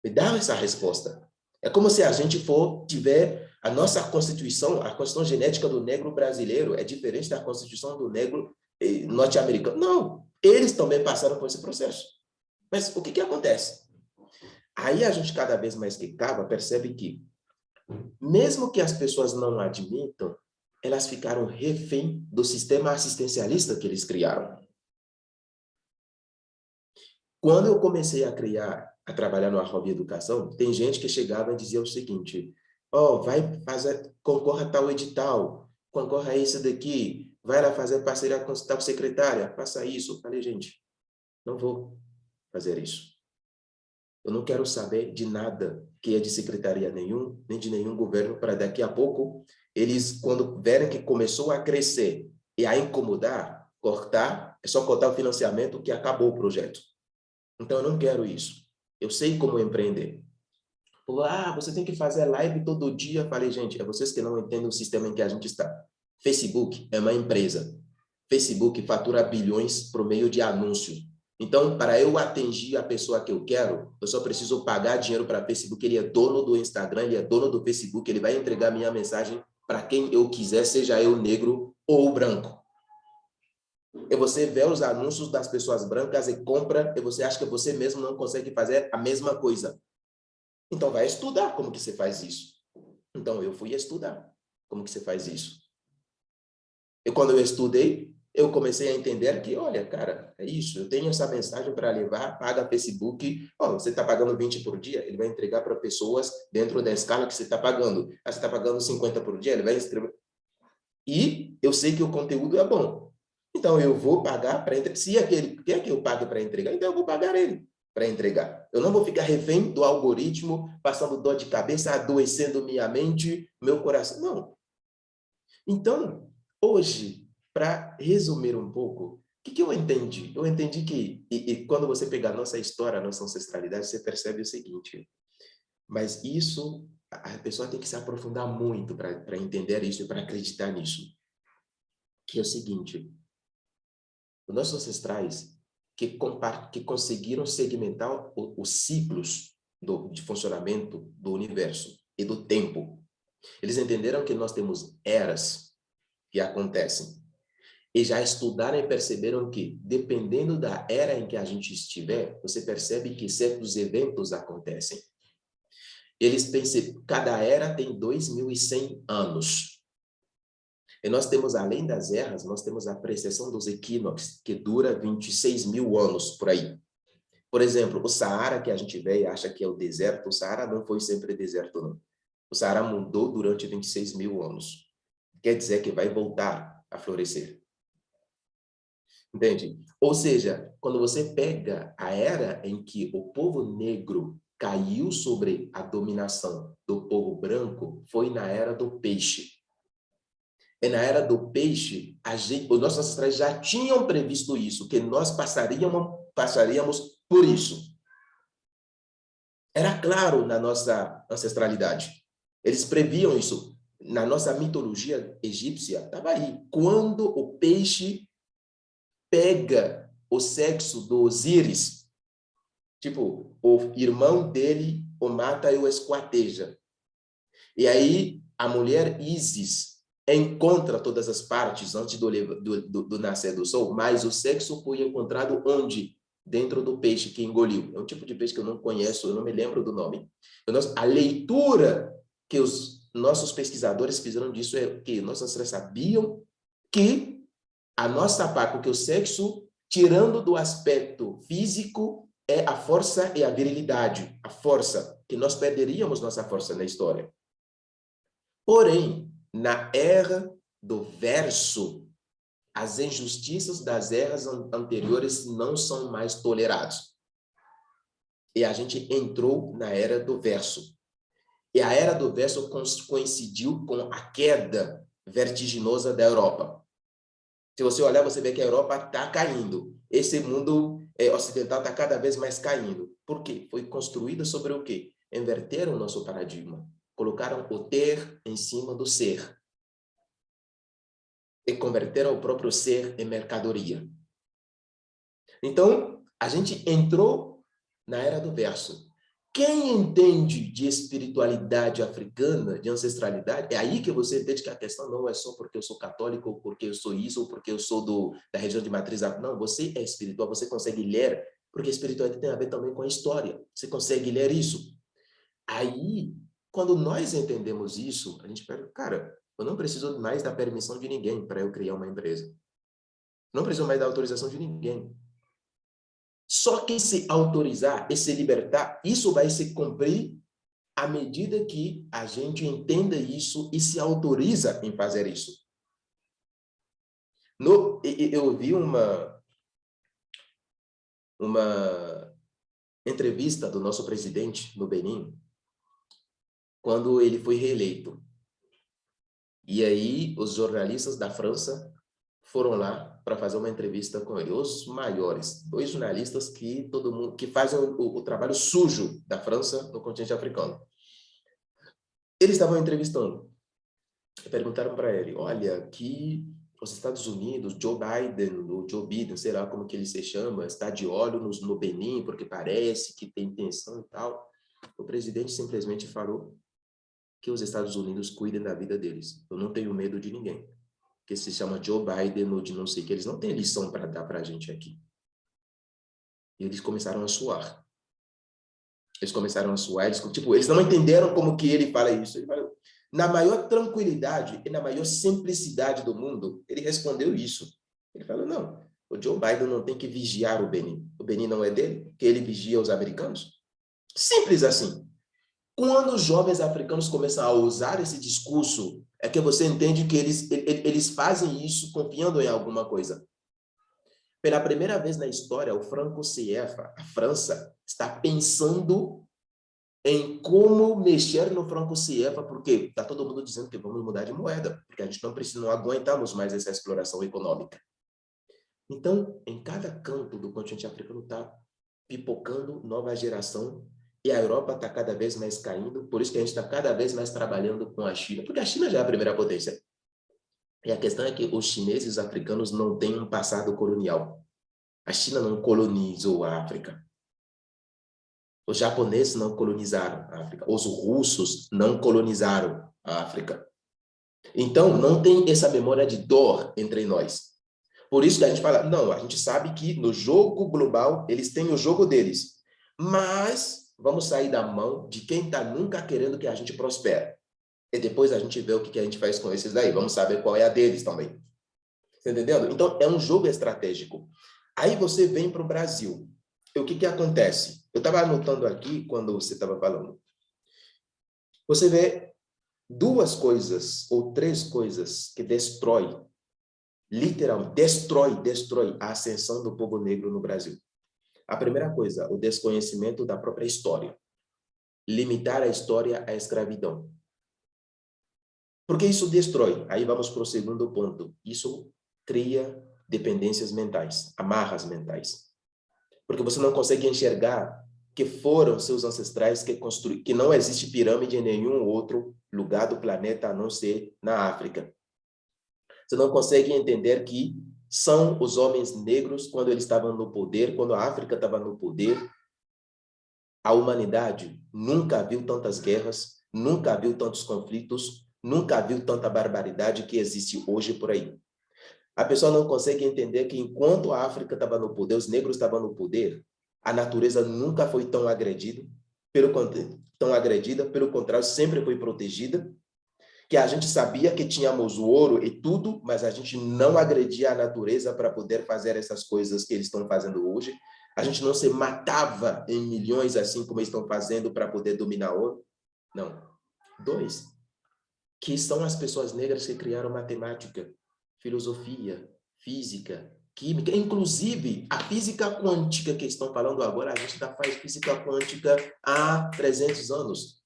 Me dá essa resposta. É como se a gente tiver a nossa constituição, a constituição genética do negro brasileiro é diferente da constituição do negro norte-americano. Não, eles também passaram por esse processo. Mas o que acontece? Aí a gente cada vez mais que cava, percebe que mesmo que as pessoas não admitam, elas ficaram refém do sistema assistencialista que eles criaram. Quando eu comecei a trabalhar no Arroba Educação, tem gente que chegava e dizia o seguinte, vai fazer, concorra a tal edital, concorra a isso daqui, vai lá fazer parceria com tal secretária, faça isso. Eu falei, gente, não vou fazer isso. Eu não quero saber de nada que é de secretaria nenhum, nem de nenhum governo, para daqui a pouco, eles, quando verem que começou a crescer e a incomodar, cortar, é só cortar o financiamento que acabou o projeto. Então, eu não quero isso. Eu sei como empreender. Você tem que fazer live todo dia. Eu falei, gente, é vocês que não entendem o sistema em que a gente está. Facebook é uma empresa. Facebook fatura bilhões por meio de anúncio. Então, para eu atingir a pessoa que eu quero, eu só preciso pagar dinheiro para Facebook. Ele é dono do Instagram, ele é dono do Facebook, ele vai entregar minha mensagem para quem eu quiser, seja eu negro ou branco. E você vê os anúncios das pessoas brancas e compra, e você acha que você mesmo não consegue fazer a mesma coisa. Então, vai estudar como que você faz isso. Então, eu fui estudar como que você faz isso. E quando eu estudei, eu comecei a entender que, olha, cara, é isso, eu tenho essa mensagem para levar, paga Facebook, você está pagando 20 por dia, ele vai entregar para pessoas dentro da escala que você está pagando. Você está pagando 50 por dia, ele vai escrever. E eu sei que o conteúdo é bom. Então, eu vou pagar para entregar. Se aquele quer que eu pague para entregar, então eu vou pagar ele para entregar. Eu não vou ficar refém do algoritmo, passando dor de cabeça, adoecendo minha mente, meu coração. Não. Então, hoje, para resumir um pouco, o que eu entendi? Eu entendi que, e quando você pegar a nossa história, a nossa ancestralidade, você percebe o seguinte, mas isso, a pessoa tem que se aprofundar muito para entender isso e para acreditar nisso. Que é o seguinte, os nossos ancestrais que conseguiram segmentar os ciclos de funcionamento do universo e do tempo. Eles entenderam que nós temos eras que acontecem. E já estudaram e perceberam que, dependendo da era em que a gente estiver, você percebe que certos eventos acontecem. Eles pensam, cada era tem 2.100 anos. E nós temos, além das eras, nós temos a precessão dos equinócios, que dura 26 mil anos por aí. Por exemplo, o Saara, que a gente vê e acha que é o deserto, o Saara não foi sempre deserto, não. O Saara mudou durante 26 mil anos. Quer dizer que vai voltar a florescer. Entende? Ou seja, quando você pega a era em que o povo negro caiu sobre a dominação do povo branco, foi na era do peixe. E na era do peixe, os nossos ancestrais já tinham previsto isso, que nós passaríamos por isso. Era claro na nossa ancestralidade. Eles previam isso. Na nossa mitologia egípcia, estava aí. Quando o peixe pega o sexo do Osíris, tipo, o irmão dele o mata e o esquarteja. E aí, a mulher Ísis encontra todas as partes antes do nascer do sol, mas o sexo foi encontrado onde? Dentro do peixe que engoliu. É um tipo de peixe que eu não conheço, eu não me lembro do nome. A leitura que os nossos pesquisadores fizeram disso é que nossos ancestrais sabiam que a nossa parte, porque o sexo, tirando do aspecto físico, é a força e a virilidade, a força, que nós perderíamos nossa força na história. Porém, na era do verso, as injustiças das eras anteriores não são mais toleradas. E a gente entrou na era do verso. E a era do verso coincidiu com a queda vertiginosa da Europa. Se você olhar, você vê que a Europa está caindo. Esse mundo ocidental está cada vez mais caindo. Por quê? Foi construída sobre o quê? Inverteram o nosso paradigma. Colocaram o ter em cima do ser. E converteram o próprio ser em mercadoria. Então, a gente entrou na era do verso. Quem entende de espiritualidade africana, de ancestralidade, é aí que você entende que a questão não é só porque eu sou católico, ou porque eu sou isso, ou porque eu sou da região de matriz. Não, você é espiritual, você consegue ler, porque a espiritualidade tem a ver também com a história. Você consegue ler isso. Aí, quando nós entendemos isso, a gente pensa, cara, eu não preciso mais da permissão de ninguém para eu criar uma empresa. Não preciso mais da autorização de ninguém. Só que se autorizar e se libertar, isso vai se cumprir à medida que a gente entenda isso e se autoriza em fazer isso. Eu vi uma entrevista do nosso presidente no Benin, quando ele foi reeleito. E aí, os jornalistas da França foram lá para fazer uma entrevista com ele. Os maiores, 2 jornalistas que todo mundo que fazem o trabalho sujo da França no continente africano. Eles estavam entrevistando. Perguntaram para ele, olha, que os Estados Unidos, Joe Biden, sei lá como que ele se chama, está de olho no Benin, porque parece que tem intenção e tal. O presidente simplesmente falou que os Estados Unidos cuidem da vida deles. Eu não tenho medo de ninguém. Que se chama Joe Biden ou de não sei o que, eles não têm lição para dar para a gente aqui. E eles começaram a suar. Eles não entenderam como que ele fala isso. Ele falou, na maior tranquilidade e na maior simplicidade do mundo, ele respondeu isso. Ele falou, não, o Joe Biden não tem que vigiar o Benin. O Benin não é dele, que ele vigia os americanos. Simples assim. Quando os jovens africanos começam a usar esse discurso, é que você entende que eles fazem isso confiando em alguma coisa. Pela primeira vez na história, o Franco CFA, a França, está pensando em como mexer no Franco CFA, porque está todo mundo dizendo que vamos mudar de moeda, porque a gente não aguentamos mais essa exploração econômica. Então, em cada canto do continente africano está pipocando nova geração. E a Europa está cada vez mais caindo, por isso que a gente está cada vez mais trabalhando com a China, porque a China já é a primeira potência. E a questão é que os chineses e os africanos não têm um passado colonial. A China não colonizou a África. Os japoneses não colonizaram a África. Os russos não colonizaram a África. Então, não tem essa memória de dor entre nós. Por isso que a gente fala, não, a gente sabe que no jogo global, eles têm o jogo deles. Mas vamos sair da mão de quem está nunca querendo que a gente prospere. E depois a gente vê o que a gente faz com esses daí. Vamos saber qual é a deles também. Tá entendendo? Então, é um jogo estratégico. Aí você vem para o Brasil. E o que acontece? Eu estava anotando aqui quando você estava falando. Você vê duas coisas ou três coisas que literalmente, destrói a ascensão do povo negro no Brasil. A primeira coisa, o desconhecimento da própria história. Limitar a história à escravidão. Porque isso destrói. Aí vamos para o segundo ponto. Isso cria dependências mentais, amarras mentais. Porque você não consegue enxergar que foram seus ancestrais que construíram, que não existe pirâmide em nenhum outro lugar do planeta a não ser na África. Você não consegue entender que são os homens negros quando eles estavam no poder, quando a África estava no poder. A humanidade nunca viu tantas guerras, nunca viu tantos conflitos, nunca viu tanta barbaridade que existe hoje por aí. A pessoa não consegue entender que enquanto a África estava no poder, os negros estavam no poder, a natureza nunca foi tão agredida, pelo contrário, sempre foi protegida, que a gente sabia que tínhamos o ouro e tudo, mas a gente não agredia a natureza para poder fazer essas coisas que eles estão fazendo hoje. A gente não se matava em milhões assim como eles estão fazendo para poder dominar o ouro. Não. Dois, que são as pessoas negras que criaram matemática, filosofia, física, química, inclusive a física quântica que estão falando agora, a gente ainda faz física quântica há 300 anos,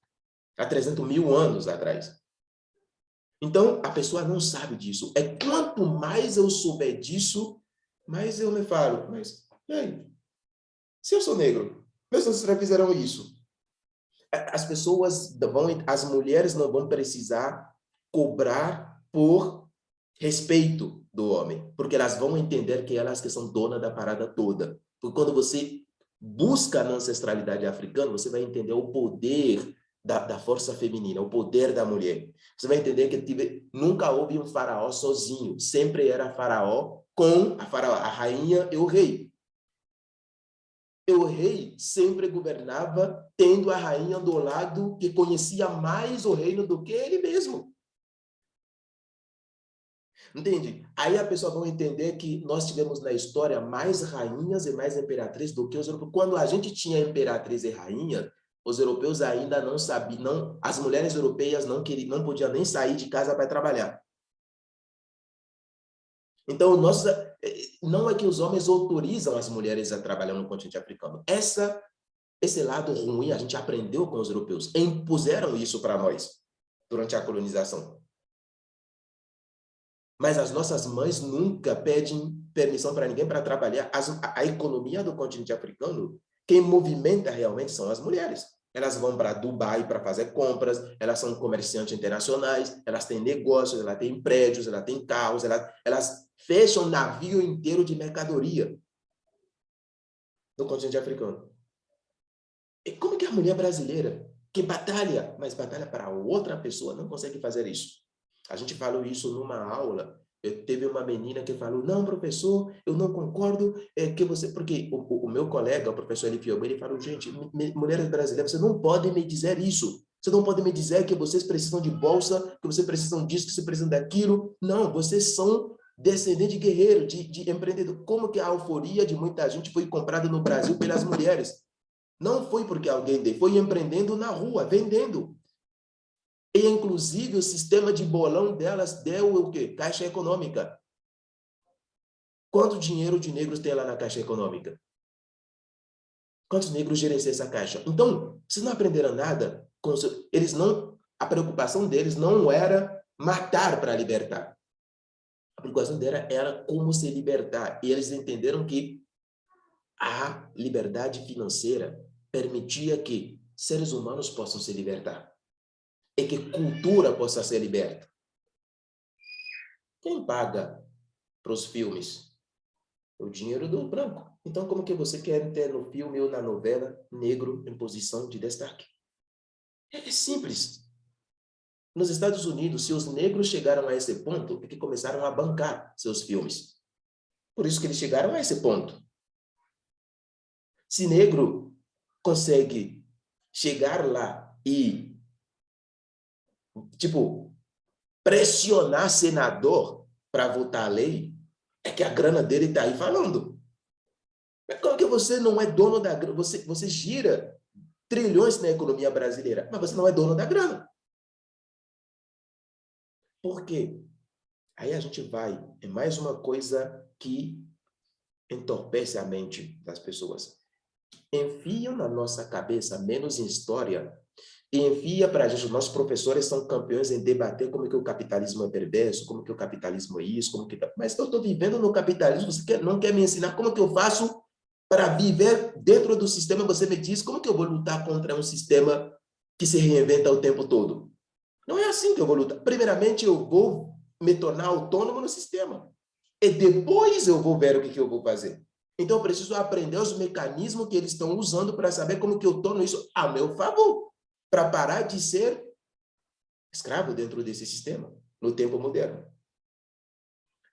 há 300 mil anos atrás. Então, a pessoa não sabe disso. É quanto mais eu souber disso, mais eu me falo, mas, e aí? Se eu sou negro, meus ancestrais fizeram isso. As pessoas as mulheres não vão precisar cobrar por respeito do homem, porque elas vão entender que elas que são donas da parada toda. Porque quando você busca na ancestralidade africana, você vai entender o poder da força feminina, o poder da mulher. Você vai entender que nunca houve um faraó sozinho, sempre era faraó com a rainha e o rei. E o rei sempre governava tendo a rainha do lado que conhecia mais o reino do que ele mesmo. Entende? Aí a pessoa vai entender que nós tivemos na história mais rainhas e mais imperatrizes do que os europeus. Quando a gente tinha imperatriz e rainha, os europeus ainda não sabiam, as mulheres europeias não podiam nem sair de casa para trabalhar. Então, não é que os homens autorizam as mulheres a trabalhar no continente africano. Esse lado ruim a gente aprendeu com os europeus. Impuseram isso para nós durante a colonização. Mas as nossas mães nunca pedem permissão para ninguém para trabalhar. A economia do continente africano, quem movimenta realmente são as mulheres. Elas vão para Dubai para fazer compras, elas são comerciantes internacionais, elas têm negócios, elas têm prédios, elas têm carros, elas fecham navio inteiro de mercadoria no continente africano. E como que a mulher brasileira, que batalha, mas batalha para outra pessoa, não consegue fazer isso? A gente falou isso numa aula. Teve uma menina que falou, não, professor, eu não concordo que você... Porque o meu colega, o professor Elifio, ele falou, gente, mulheres brasileiras, você não pode me dizer isso. Você não pode me dizer que vocês precisam de bolsa, que vocês precisam disso, que vocês precisam daquilo. Não, vocês são descendentes de guerreiro, de empreendedor. Como que a euforia de muita gente foi comprada no Brasil pelas mulheres? Não foi porque alguém deu, foi empreendendo na rua, vendendo. E, inclusive, o sistema de bolão delas deu o quê? Caixa econômica. Quanto dinheiro de negros tem lá na Caixa Econômica? Quantos negros gerenciam essa caixa? Então, vocês não aprenderam nada. A preocupação deles não era matar para libertar. A preocupação deles era como se libertar. E eles entenderam que a liberdade financeira permitia que seres humanos possam se libertar. E que cultura possa ser liberta. Quem paga para os filmes? O dinheiro do branco. Então, como que você quer ter no filme ou na novela negro em posição de destaque? É simples. Nos Estados Unidos, se os negros chegaram a esse ponto, é que começaram a bancar seus filmes. Por isso que eles chegaram a esse ponto. Se negro consegue chegar lá e tipo, pressionar senador para votar a lei, é que a grana dele está aí falando. Mas como que você não é dono da grana? Você gira trilhões na economia brasileira, mas você não é dono da grana. Por quê? Aí a gente vai, é mais uma coisa que entorpece a mente das pessoas. Enfiam na nossa cabeça, menos em história, e envia para a gente, os nossos professores são campeões em debater como que o capitalismo é perverso, como que o capitalismo é isso, como que... Mas eu estou vivendo no capitalismo, você não quer me ensinar como que eu faço para viver dentro do sistema, você me diz como que eu vou lutar contra um sistema que se reinventa o tempo todo. Não é assim que eu vou lutar. Primeiramente, eu vou me tornar autônomo no sistema. E depois eu vou ver o que eu vou fazer. Então, eu preciso aprender os mecanismos que eles estão usando para saber como que eu torno isso a meu favor, para parar de ser escravo dentro desse sistema, no tempo moderno.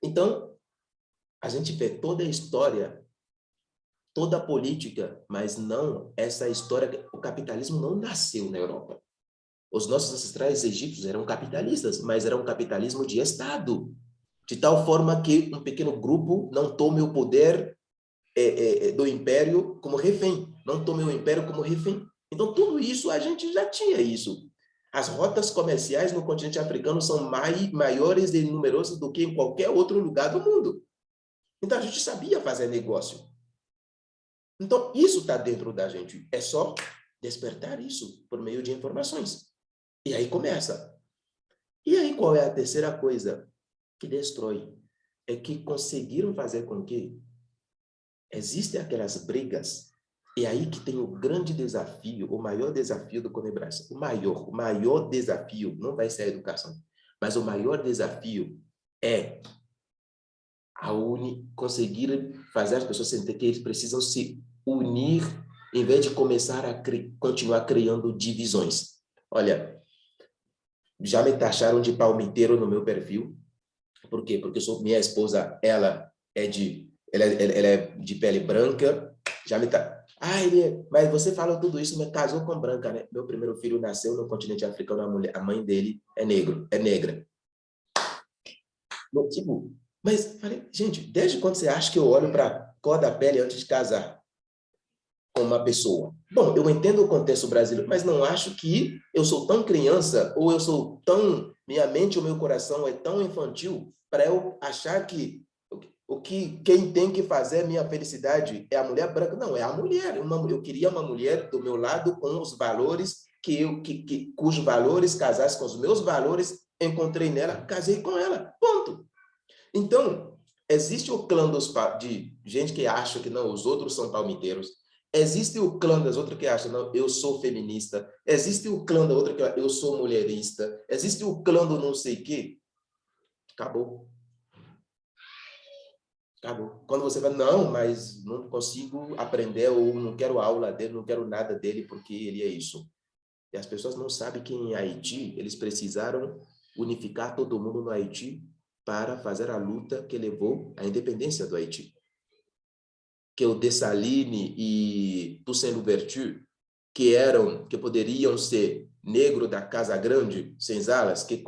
Então, a gente vê toda a história, toda a política, mas não essa história. O capitalismo não nasceu na Europa. Os nossos ancestrais egípcios eram capitalistas, mas era um capitalismo de Estado, de tal forma que um pequeno grupo não tome o poder do império como refém, não tome o império como refém. Então, tudo isso, a gente já tinha isso. As rotas comerciais no continente africano são maiores e numerosas do que em qualquer outro lugar do mundo. Então, a gente sabia fazer negócio. Então, isso está dentro da gente. É só despertar isso por meio de informações. E aí começa. E aí, qual é a terceira coisa que destrói? É que conseguiram fazer com que existem aquelas brigas, e aí que tem o grande desafio, o maior desafio do Conebras. O maior desafio não vai ser a educação, mas o maior desafio é conseguir fazer as pessoas sentir que eles precisam se unir em vez de começar a continuar criando divisões. Olha, já me taxaram de palmiteiro no meu perfil. Por quê? Porque minha esposa, ela é de pele branca, já me tá... Ai, mas você falou tudo isso, me casou com branca, né? Meu primeiro filho nasceu no continente africano, a mãe dele é negra. Tipo, mas falei, gente, desde quando você acha que eu olho para a cor da pele antes de casar com uma pessoa? Bom, eu entendo o contexto brasileiro, mas não acho que eu sou tão criança, ou eu sou tão... Minha mente ou meu coração é tão infantil para eu achar que quem tem que fazer a minha felicidade é a mulher branca. Não, é a mulher. Eu queria uma mulher do meu lado com os valores cujos valores casassem com os meus valores, encontrei nela, casei com ela. Ponto. Então, existe o clã de gente que acha que não, os outros são palmiteiros. Existe o clã das outras que acham, não, eu sou feminista. Existe o clã da outra que eu sou mulherista. Existe o clã do não sei o quê. Acabou. Acabou. Quando você vai, não, mas não consigo aprender, ou não quero aula dele, não quero nada dele, porque ele é isso. E as pessoas não sabem que em Haiti, eles precisaram unificar todo mundo no Haiti para fazer a luta que levou à independência do Haiti. Que o Dessalines e Toussaint Louverture, que poderiam ser negro da Casa Grande, senzalas, que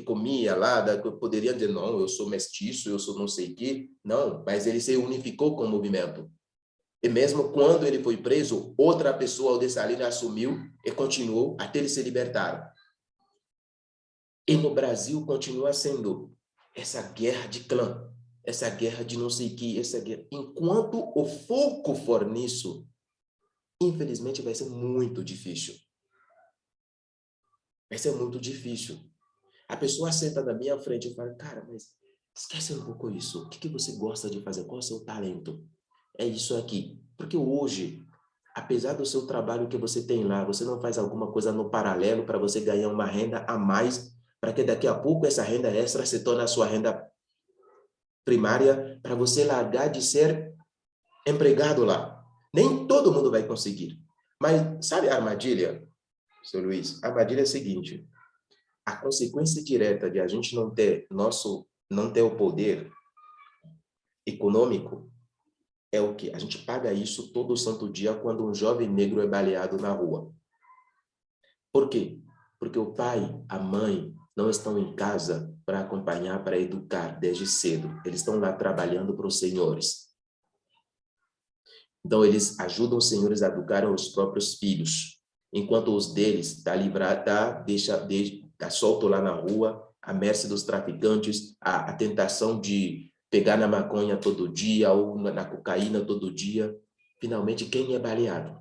comia lá, que poderiam dizer, não, eu sou mestiço, eu sou não sei o quê. Não, mas ele se unificou com o movimento. E mesmo quando ele foi preso, outra pessoa, o Dessalines, assumiu e continuou até ele se libertar. E no Brasil continua sendo essa guerra de clã, essa guerra de não sei o que, essa guerra. Enquanto o foco for nisso, infelizmente vai ser muito difícil. Vai ser muito difícil. A pessoa senta na minha frente e fala, cara, mas esquece um pouco isso. O que você gosta de fazer? Qual é o seu talento? É isso aqui. Porque hoje, apesar do seu trabalho que você tem lá, você não faz alguma coisa no paralelo para você ganhar uma renda a mais, para que daqui a pouco essa renda extra se torne a sua renda primária, para você largar de ser empregado lá. Nem todo mundo vai conseguir. Mas sabe a armadilha, seu Luiz? A armadilha é a seguinte: a consequência direta de a gente não ter o poder econômico é o quê? A gente paga isso todo santo dia quando um jovem negro é baleado na rua. Por quê? Porque o pai, a mãe, não estão em casa para acompanhar, para educar desde cedo. Eles estão lá trabalhando para os senhores. Então, eles ajudam os senhores a educar os próprios filhos, enquanto os deles tá solto lá na rua, à mercê dos traficantes, a tentação de pegar na maconha todo dia ou na cocaína todo dia. Finalmente, quem é baleado?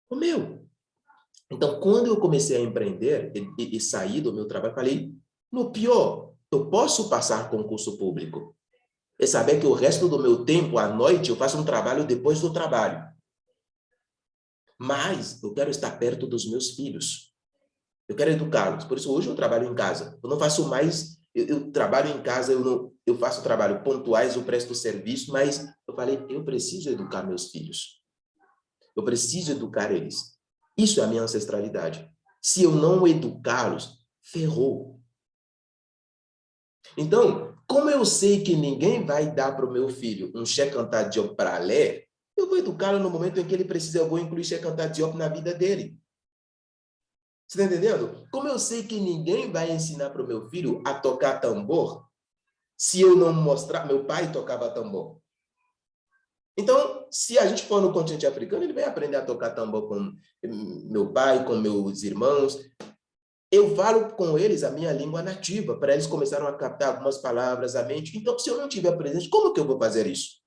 O meu. Então, quando eu comecei a empreender e sair do meu trabalho, falei, no pior, eu posso passar concurso público. É saber que o resto do meu tempo, à noite, eu faço um trabalho depois do trabalho. Mas eu quero estar perto dos meus filhos. Eu quero educá-los. Por isso, hoje eu trabalho em casa. Eu não faço mais... Eu trabalho em casa, eu faço trabalho pontuais, eu presto serviço, mas eu falei, eu preciso educar meus filhos. Eu preciso educar eles. Isso é a minha ancestralidade. Se eu não educá-los, ferrou. Então, como eu sei que ninguém vai dar para o meu filho um Cheikh Anta Diop para ler, eu vou educá-lo no momento em que ele precisa, eu vou incluir Cheikh Anta Diop na vida dele. Você está entendendo? Como eu sei que ninguém vai ensinar para o meu filho a tocar tambor, se eu não mostrar, meu pai tocava tambor. Então, se a gente for no continente africano, ele vai aprender a tocar tambor com meu pai, com meus irmãos. Eu falo com eles a minha língua nativa, para eles começarem a captar algumas palavras à mente. Então, se eu não tiver presente, como que eu vou fazer isso?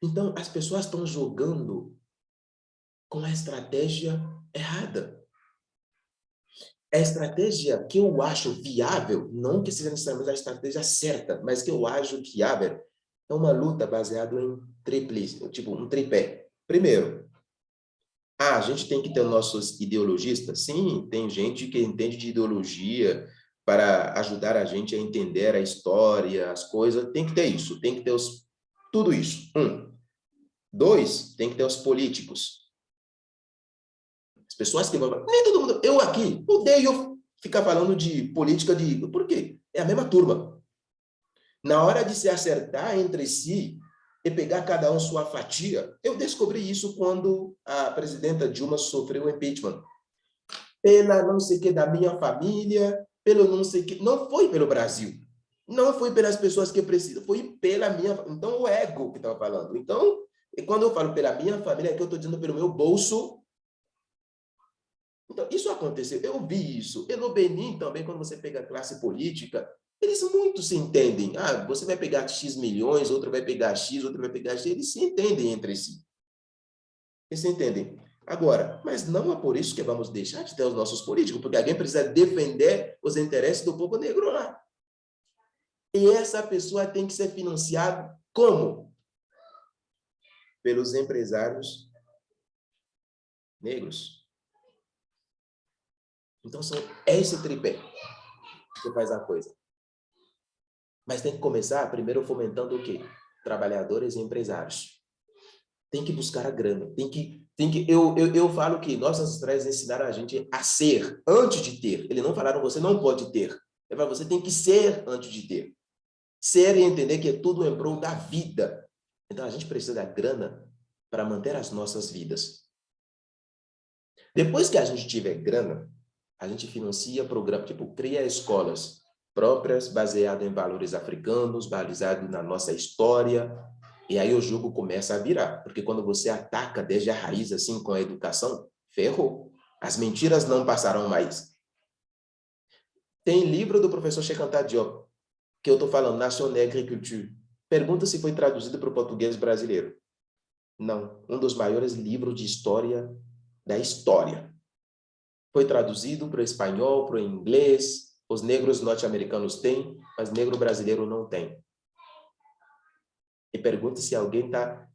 Então, as pessoas estão jogando com a estratégia errada. A estratégia que eu acho viável, não que seja necessariamente a estratégia certa, mas que eu acho viável, é uma luta baseada em tipo um tripé. Primeiro, a gente tem que ter nossos ideologistas. Sim, tem gente que entende de ideologia para ajudar a gente a entender a história, as coisas. Tem que ter isso, tem que ter tudo isso. Dois, tem que ter os políticos. As pessoas que vão... Nem todo mundo... Eu aqui, odeio ficar falando de política de... Por quê? É a mesma turma. Na hora de se acertar entre si e pegar cada um sua fatia, eu descobri isso quando a presidenta Dilma sofreu o impeachment. Pela não sei o que da minha família, pelo não sei o que... Não foi pelo Brasil. Não foi pelas pessoas que precisam, foi pela minha... Então, o ego que estava falando. Então, e quando eu falo pela minha família, é que eu estou dizendo pelo meu bolso. Então, isso aconteceu, eu vi isso. E no Benin também, quando você pega a classe política, eles muito se entendem. Ah, você vai pegar X milhões, outro vai pegar X, outro vai pegar X. Eles se entendem entre si. Eles se entendem. Agora, mas não é por isso que vamos deixar de ter os nossos políticos, porque alguém precisa defender os interesses do povo negro lá. E essa pessoa tem que ser financiada como? Pelos empresários negros. Então, é esse tripé que faz a coisa. Mas tem que começar primeiro fomentando o quê? Trabalhadores e empresários. Tem que buscar a grana. Eu falo que nossos ancestrais ensinaram a gente a ser antes de ter. Eles não falaram você não pode ter. Ele falou, você tem que ser antes de ter. Ser e entender que é tudo em prol da vida. Então a gente precisa da grana para manter as nossas vidas. Depois que a gente tiver grana, a gente financia programas, tipo, cria escolas próprias, baseado em valores africanos, baseado na nossa história, e aí o jogo começa a virar, porque quando você ataca desde a raiz, assim, com a educação, ferrou. As mentiras não passarão mais. Tem livro do professor Cheikh Anta Diop, que eu estou falando, Nation et Agriculture. Pergunta se foi traduzido para o português brasileiro. Não. Um dos maiores livros de história da história. Foi traduzido para o espanhol, para o inglês. Os negros norte-americanos têm, mas negro brasileiro não tem. E pergunta se alguém está...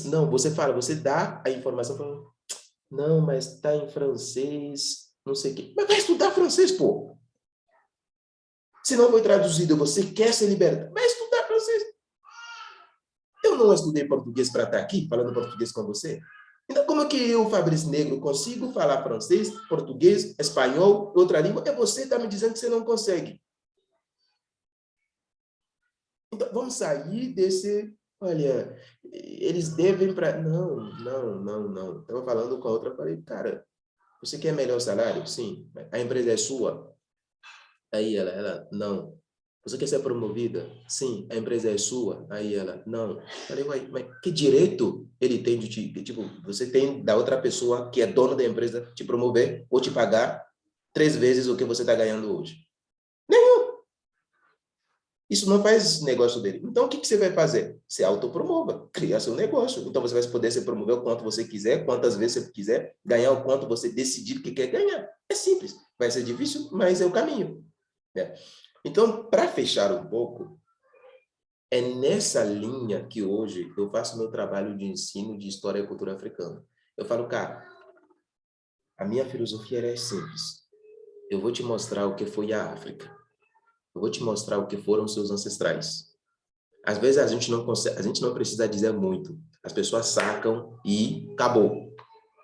Não, você fala, você dá a informação, fala, não, mas está em francês, não sei o quê. Mas vai estudar francês, pô. Se não foi traduzido, você quer se libertar, vai estudar francês. Eu não estudei português para estar aqui, falando português com você. Então, como é que eu, Fabrício Negro, consigo falar francês, português, espanhol, outra língua? É você que está me dizendo que você não consegue. Então, vamos sair desse... Olha, eles devem para... Não, não, não, não. Estava falando com a outra, falei, cara, você quer melhor salário? Sim. A empresa é sua? Aí ela, não. Você quer ser promovida? Sim. A empresa é sua? Aí ela, não. Falei, uai, mas que direito ele tem de te... Tipo, você tem da outra pessoa que é dona da empresa te promover ou te pagar 3 vezes o que você está ganhando hoje? Isso não faz negócio dele. Então, o que você vai fazer? Se autopromova, criar seu negócio. Então, você vai poder se promover o quanto você quiser, quantas vezes você quiser, ganhar o quanto você decidir que quer ganhar. É simples. Vai ser difícil, mas é o caminho. Né? Então, para fechar um pouco, é nessa linha que hoje eu faço meu trabalho de ensino de história e cultura africana. Eu falo, cara, a minha filosofia é simples. Eu vou te mostrar o que foi a África. Eu vou te mostrar o que foram seus ancestrais. Às vezes a gente não consegue, a gente não precisa dizer muito. As pessoas sacam e acabou.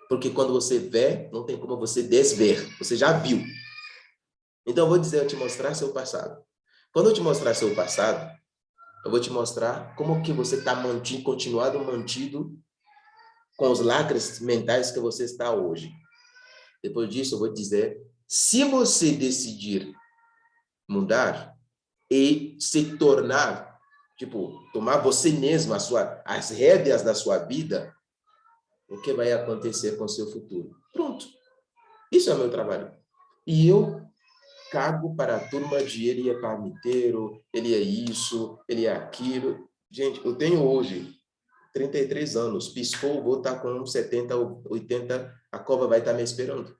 Porque quando você vê, não tem como você desver. Você já viu. Então eu vou dizer, eu te mostrar seu passado. Quando eu te mostrar seu passado, eu vou te mostrar como que você está mantido, continuado mantido com os lacres mentais que você está hoje. Depois disso, eu vou dizer, se você decidir mudar e se tornar, tipo, tomar você mesmo as rédeas da sua vida, o que vai acontecer com o seu futuro? Pronto. Isso é o meu trabalho. E eu cago para a turma de ele é palmiteiro, ele é isso, ele é aquilo. Gente, eu tenho hoje 33 anos, piscou, vou estar com 70, 80, a cova vai estar me esperando.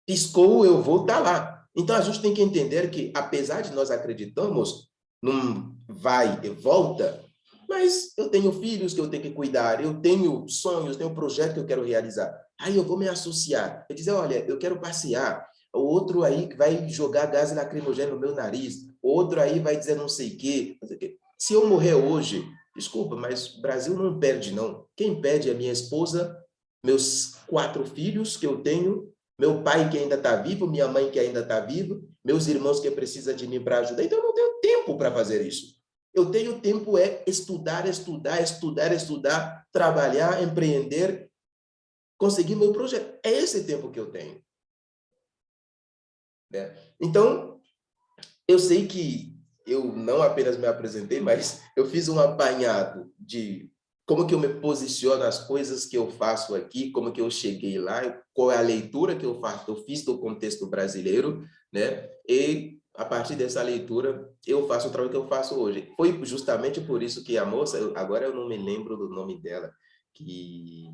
Piscou, eu vou estar lá. Então, a gente tem que entender que, apesar de nós acreditamos num vai e volta, mas eu tenho filhos que eu tenho que cuidar, eu tenho sonhos, tenho um projeto que eu quero realizar. Aí eu vou me associar. Eu dizer, olha, eu quero passear. O outro aí vai jogar gás lacrimogêneo no meu nariz. O outro aí vai dizer não sei o quê. Se eu morrer hoje, desculpa, mas o Brasil não perde, não. Quem perde é minha esposa, meus 4 filhos que eu tenho, meu pai que ainda está vivo, minha mãe que ainda está viva, meus irmãos que precisam de mim para ajudar. Então, eu não tenho tempo para fazer isso. Eu tenho tempo é estudar, estudar, estudar, estudar, trabalhar, empreender, conseguir meu projeto. É esse tempo que eu tenho. Né? Então, eu sei que eu não apenas me apresentei, mas eu fiz um apanhado de como que eu me posiciono nas coisas que eu faço aqui, como que eu cheguei lá, qual é a leitura que eu faço, eu fiz do contexto brasileiro, né? E a partir dessa leitura eu faço o trabalho que eu faço hoje. Foi justamente por isso que a moça, agora eu não me lembro do nome dela, que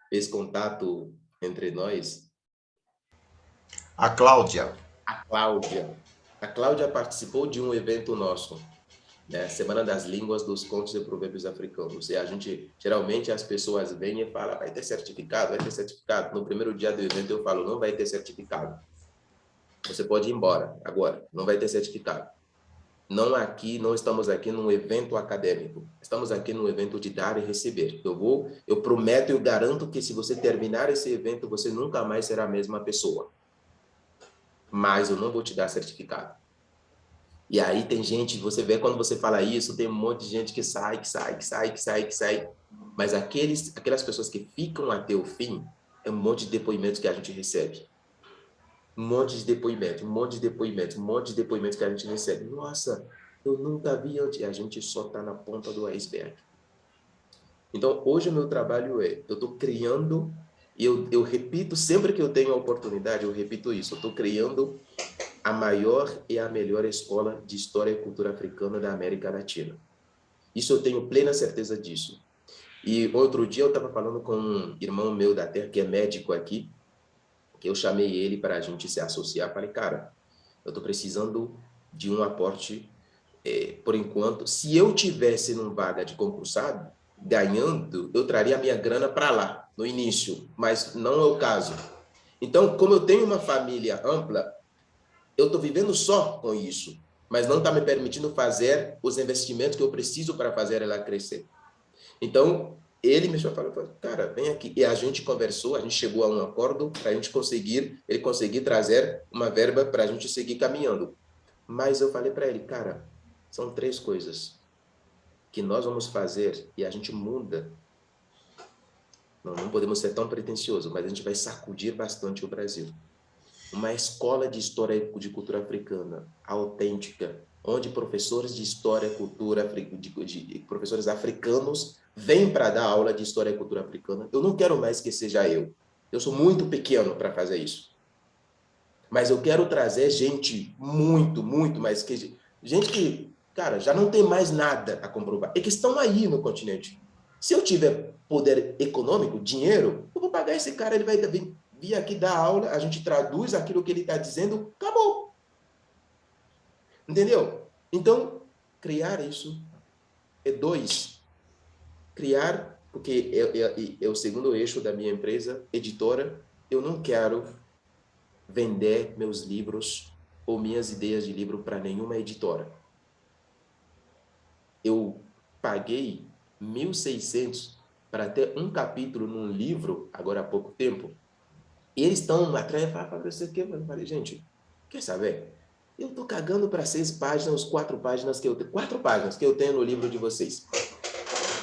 fez contato entre nós, A Cláudia. a Cláudia. A Cláudia participou de um evento nosso, né? Semana das Línguas dos Contos e Provérbios Africanos. E a gente, geralmente, as pessoas vêm e falam, vai ter certificado, vai ter certificado. No primeiro dia do evento eu falo, não vai ter certificado. Você pode ir embora agora, não vai ter certificado. Não aqui, não estamos aqui num evento acadêmico. Estamos aqui num evento de dar e receber. Eu prometo, eu garanto que se você terminar esse evento, você nunca mais será a mesma pessoa. Mas eu não vou te dar certificado. E aí tem gente, você vê quando você fala isso, tem um monte de gente que sai, que sai, que sai, que sai, que sai. Mas aquelas pessoas que ficam até o fim, é um monte de depoimentos que a gente recebe. Um monte de depoimento, um monte de depoimento, um monte de depoimentos que a gente recebe. Nossa, eu nunca vi antes. E a gente só está na ponta do iceberg. Então, hoje o meu trabalho é, eu estou criando, e eu repito, sempre que eu tenho a oportunidade, eu repito isso, eu estou criando a maior e a melhor escola de história e cultura africana da América Latina. Isso eu tenho plena certeza disso. E outro dia eu estava falando com um irmão meu da terra, que é médico aqui, que eu chamei ele para a gente se associar. Falei, cara, eu estou precisando de um aporte, por enquanto. Se eu tivesse num vaga de concursado, ganhando, eu traria a minha grana para lá, no início, mas não é o caso. Então, como eu tenho uma família ampla, eu estou vivendo só com isso, mas não está me permitindo fazer os investimentos que eu preciso para fazer ela crescer. Então, ele me falou, cara, vem aqui. E a gente conversou, a gente chegou a um acordo para a gente conseguir, ele conseguir trazer uma verba para a gente seguir caminhando. Mas eu falei para ele, cara, são 3 coisas. que nós vamos fazer e a gente muda, não podemos ser tão pretensiosos, mas a gente vai sacudir bastante o Brasil. Uma escola de história e de cultura africana autêntica, onde professores de história e cultura, professores africanos vêm para dar aula de história e cultura africana. Eu não quero mais que seja eu. Eu sou muito pequeno para fazer isso. Mas eu quero trazer gente muito, muito mais que gente que, cara, já não tem mais nada a comprovar. E que estão aí no continente. Se eu tiver poder econômico, dinheiro, eu vou pagar esse cara, ele vai vir aqui dar aula, a gente traduz aquilo que ele está dizendo, acabou. Entendeu? Então, criar isso é dois. Criar, porque é o segundo eixo da minha empresa, editora, eu não quero vender meus livros ou minhas ideias de livro para nenhuma editora. Eu paguei 1.600 para ter um capítulo num livro, agora há pouco tempo, e eles estão atrás, Fabrício, o que? Eu falei, gente, quer saber? Eu estou cagando para 6 páginas, 4 páginas que eu tenho, 4 páginas que eu tenho no livro de vocês.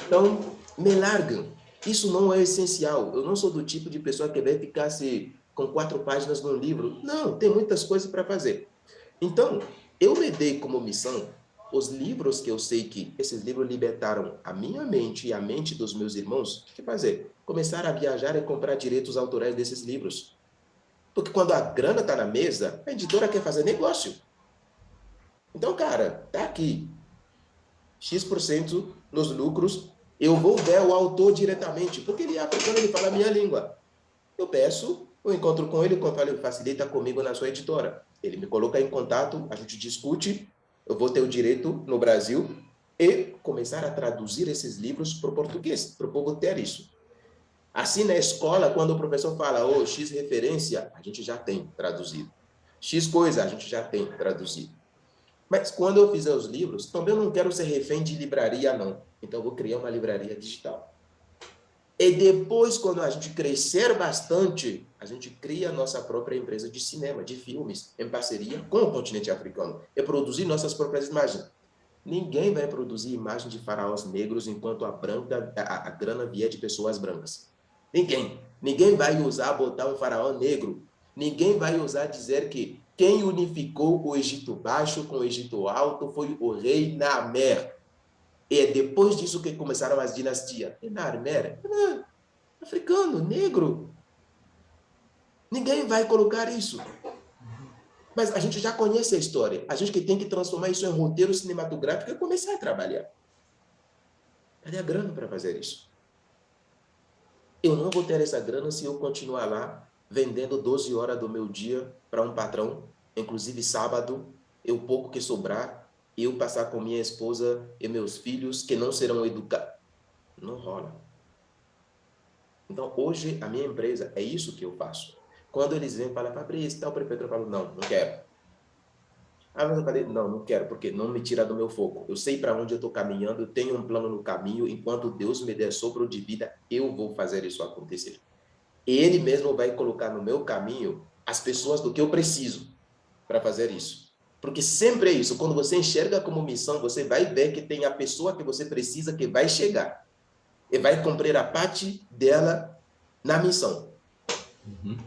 Então, me largam. Isso não é essencial. Eu não sou do tipo de pessoa que vai ficar com 4 páginas no livro. Não, tem muitas coisas para fazer. Então, eu me dei como missão os livros que eu sei que esses livros libertaram a minha mente e a mente dos meus irmãos. O que fazer? Começar a viajar e comprar direitos autorais desses livros. Porque quando a grana está na mesa, a editora quer fazer negócio. Então, cara, tá aqui. X% nos lucros, eu vou ver o autor diretamente, porque ele é africano, ele fala a minha língua. Eu peço, eu encontro com ele, ele facilita comigo na sua editora. Ele me coloca em contato, a gente discute, eu vou ter o direito no Brasil e começar a traduzir esses livros para o português, para o povo ter isso. Assim, na escola, quando o professor fala, X referência, a gente já tem traduzido. X coisa, a gente já tem traduzido. Mas quando eu fizer os livros, também eu não quero ser refém de livraria, não. Então, eu vou criar uma livraria digital. E depois, quando a gente crescer bastante, a gente cria a nossa própria empresa de cinema, de filmes, em parceria com o continente africano. E produzir nossas próprias imagens. Ninguém vai produzir imagem de faraós negros enquanto a grana vier de pessoas brancas. Ninguém. Ninguém vai botar um faraó negro. Ninguém vai dizer que quem unificou o Egito Baixo com o Egito Alto foi o rei Namer. E é depois disso que começaram as dinastias. E Namer, africano, negro. Ninguém vai colocar isso. Mas a gente já conhece a história. A gente que tem que transformar isso em roteiro cinematográfico e começar a trabalhar. Cadê a grana para fazer isso? Eu não vou ter essa grana se eu continuar lá vendendo 12 horas do meu dia para um patrão, inclusive sábado, eu pouco que sobrar, eu passar com minha esposa e meus filhos que não serão educados. Não rola. Então, hoje, a minha empresa, é isso que eu faço. Quando eles vêm e falam, Fabrício, tal prefeito, eu falo, não quero. Mas eu falei, não quero, porque não me tira do meu foco. Eu sei para onde eu estou caminhando, eu tenho um plano no caminho, enquanto Deus me der sopro de vida, eu vou fazer isso acontecer. Ele mesmo vai colocar no meu caminho as pessoas do que eu preciso para fazer isso. Porque sempre é isso, quando você enxerga como missão, você vai ver que tem a pessoa que você precisa que vai chegar e vai cumprir a parte dela na missão. Uhum.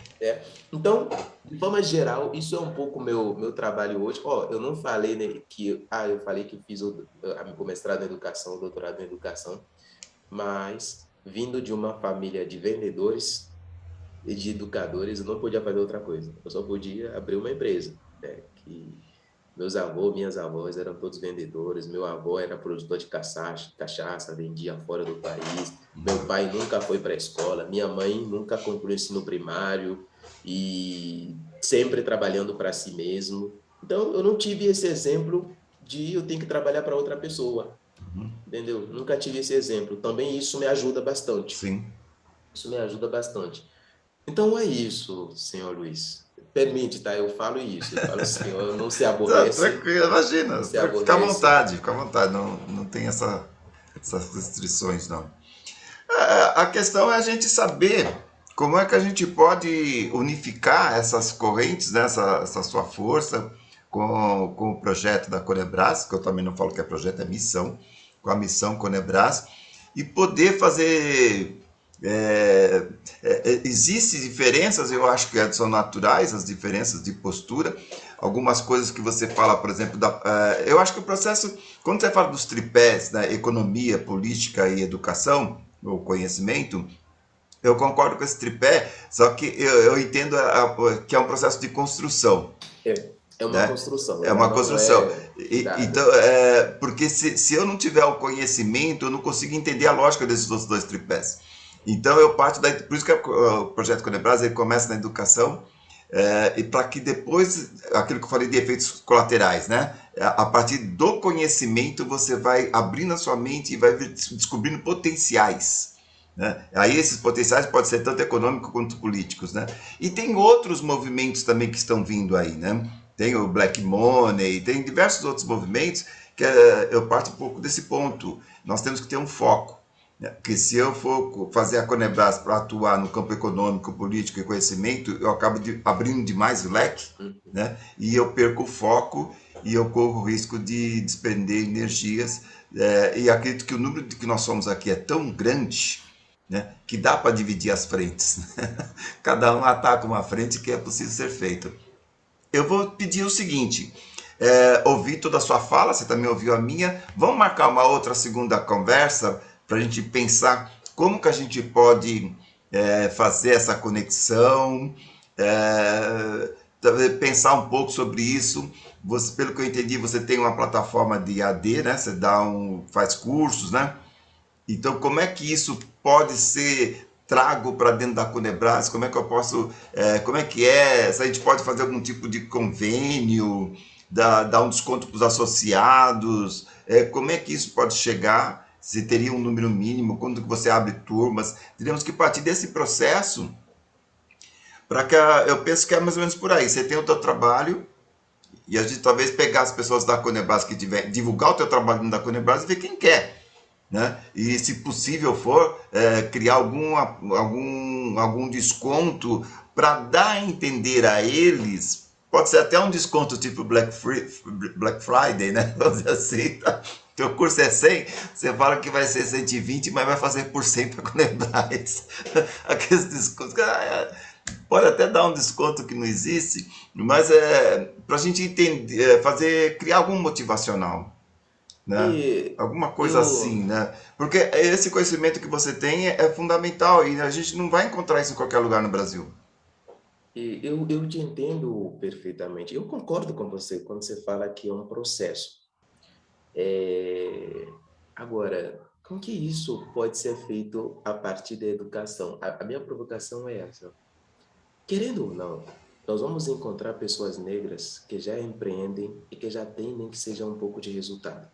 Então, de forma geral, isso é um pouco meu trabalho hoje. Eu não falei, né, que eu falei que fiz o mestrado em educação, o doutorado em educação, mas vindo de uma família de vendedores e de educadores, eu não podia fazer outra coisa. Eu só podia abrir uma empresa, né, que meus avós, minhas avós eram todos vendedores. Meu avô era produtor de cachaça, vendia fora do país. Meu pai nunca foi para a escola. Minha mãe nunca concluiu ensino primário e sempre trabalhando para si mesmo. Então, eu não tive esse exemplo de eu tenho que trabalhar para outra pessoa. Entendeu? Nunca tive esse exemplo. Também isso me ajuda bastante. Sim. Isso me ajuda bastante. Então, é isso, senhor Luiz. Permite, tá? Eu falo isso. Eu falo, senhor, não se Tá, aborrece. tranquilo, imagina. Se Fica à aborrece. vontade, fica à vontade. Não tem essas restrições, não. A questão é a gente saber como é que a gente pode unificar essas correntes, né, essa sua força com o projeto da Corebras, que eu também não falo que é projeto, é missão, com a missão Conebras, e poder fazer. Existem diferenças, eu acho que são naturais, as diferenças de postura. Algumas coisas que você fala, por exemplo, eu acho que o processo, quando você fala dos tripés, né, economia, política e educação, ou conhecimento, eu concordo com esse tripé, só que eu entendo que é um processo de construção, É uma né? construção, É ela uma não construção. é dada. Então, porque se eu não tiver o conhecimento, eu não consigo entender a lógica desses outros dois tripés. Então, eu parto daí, por isso que o projeto Conebras ele começa na educação, e para que depois, aquilo que eu falei de efeitos colaterais, né? A partir do conhecimento, você vai abrindo a sua mente e vai descobrindo potenciais. Né? Aí esses potenciais podem ser tanto econômicos quanto políticos. Né? E tem outros movimentos também que estão vindo aí. Né? Tem o Black Money, tem diversos outros movimentos que eu parto um pouco desse ponto. Nós temos que ter um foco. Né? Porque se eu for fazer a Conebras para atuar no campo econômico, político e conhecimento, eu acabo abrindo demais o leque, né? E eu perco o foco e eu corro o risco de desprender energias. E acredito que o número de que nós somos aqui é tão grande, né, que dá para dividir as frentes. Cada um ataca uma frente que é possível ser feita. Eu vou pedir o seguinte: ouvi toda a sua fala, você também ouviu a minha. Vamos marcar uma outra segunda conversa para a gente pensar como que a gente pode fazer essa conexão, pensar um pouco sobre isso. Você, pelo que eu entendi, você tem uma plataforma de AD, né? Você faz cursos, né? Então, como é que isso pode ser trago para dentro da Conebras? Como é que eu posso, como é que é? Se a gente pode fazer algum tipo de convênio, dar um desconto para os associados? Como é que isso pode chegar? Se teria um número mínimo? Quando que você abre turmas? Teríamos que partir desse processo para que eu penso que é mais ou menos por aí. Você tem o teu trabalho e a gente talvez pegar as pessoas da Conebras que tiver, divulgar o teu trabalho dentro da Conebras e ver quem quer. Né? E se possível for, criar algum desconto para dar a entender a eles, pode ser até um desconto tipo Black Friday, né? Vamos dizer assim, tá? Teu curso é 100, você fala que vai ser 120, mas vai fazer por 100 para lembrar isso. Aqueles descontos. Pode até dar um desconto que não existe, mas para a gente entender, criar algum motivacional, né? E Alguma coisa eu, assim, né? Porque esse conhecimento que você tem é fundamental e a gente não vai encontrar isso em qualquer lugar no Brasil. eu te entendo perfeitamente. Eu concordo com você quando você fala que é um processo. Agora, como que isso pode ser feito a partir da educação? A minha provocação é essa. Querendo ou não, nós vamos encontrar pessoas negras que já empreendem e que já têm nem que seja um pouco de resultado.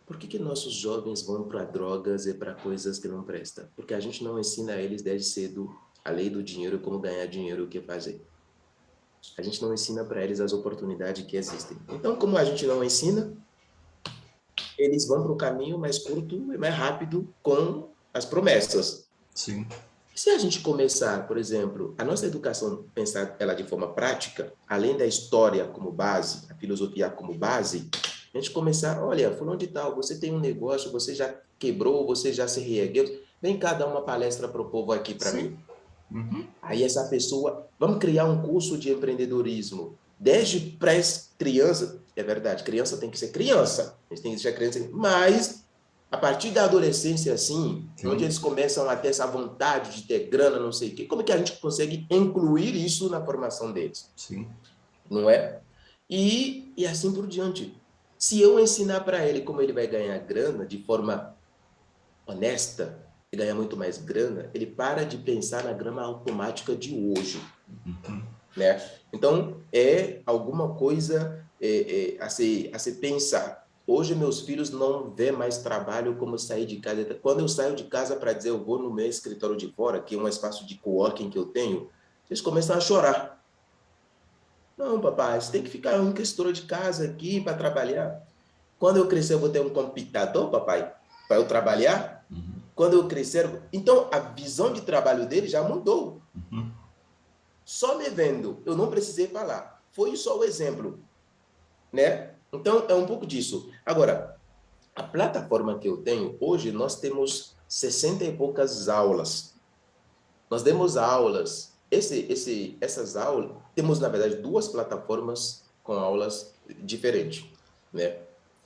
Por que que nossos jovens vão para drogas e para coisas que não prestam? Porque a gente não ensina a eles desde cedo a lei do dinheiro, como ganhar dinheiro, o que fazer. A gente não ensina para eles as oportunidades que existem. Então, como a gente não ensina, eles vão para o caminho mais curto e mais rápido com as promessas. Sim. Se a gente começar, por exemplo, a nossa educação, pensar ela de forma prática, além da história como base, a filosofia como base, a gente começar, olha, fulano de tal, você tem um negócio, você já quebrou, você já se reergueu, vem cá dar uma palestra para o povo aqui para Sim. mim. Uhum. Aí essa pessoa, vamos criar um curso de empreendedorismo, desde pré-criança, é verdade, criança tem que ser criança, a gente tem que ser criança, mas a partir da adolescência, assim, onde Sim. eles começam a ter essa vontade de ter grana, não sei o quê, como que a gente consegue incluir isso na formação deles? Sim. Não é? E assim por diante. Se eu ensinar para ele como ele vai ganhar grana de forma honesta e ganhar muito mais grana, ele para de pensar na grama automática de hoje, né? Então, é alguma coisa a se pensar. Hoje, meus filhos não vê mais trabalho como sair de casa. Quando eu saio de casa para dizer eu vou no meu escritório de fora, que é um espaço de coworking que eu tenho, eles começam a chorar. Não, papai, você tem que ficar um escritório de casa aqui para trabalhar. Quando eu crescer, eu vou ter um computador, papai, para eu trabalhar. Quando eu crescer... Então, a visão de trabalho dele já mudou. Só me vendo, eu não precisei falar. Foi só o exemplo, né? Então, é um pouco disso. Agora, A plataforma que eu tenho, hoje nós temos 60 e poucas aulas. Nós demos aulas, essas aulas, temos na verdade duas plataformas com aulas diferentes, né?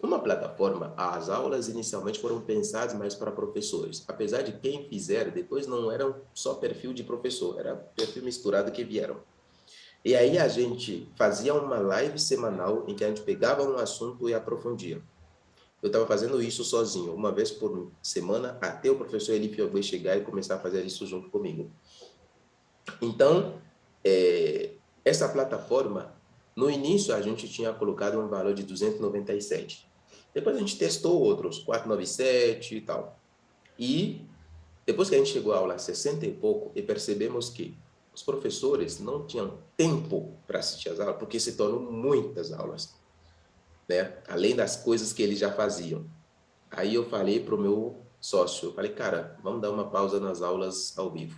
Uma plataforma, as aulas inicialmente foram pensadas mais para professores, apesar de quem fizer depois não eram só perfil de professor, era perfil misturado que vieram. E aí a gente fazia uma live semanal em que a gente pegava um assunto e aprofundia. Eu estava fazendo isso sozinho, uma vez por semana, até o professor Eli Fiogbe chegar e começar a fazer isso junto comigo. Então, essa plataforma, no início a gente tinha colocado um valor de 297. Depois a gente testou outros, 497 e tal. E depois que a gente chegou à aula 60 e pouco, e percebemos que os professores não tinham tempo para assistir às aulas, porque se tornam muitas aulas, né? Além das coisas que eles já faziam. Aí eu falei para o meu sócio, eu falei, cara, vamos dar uma pausa nas aulas ao vivo.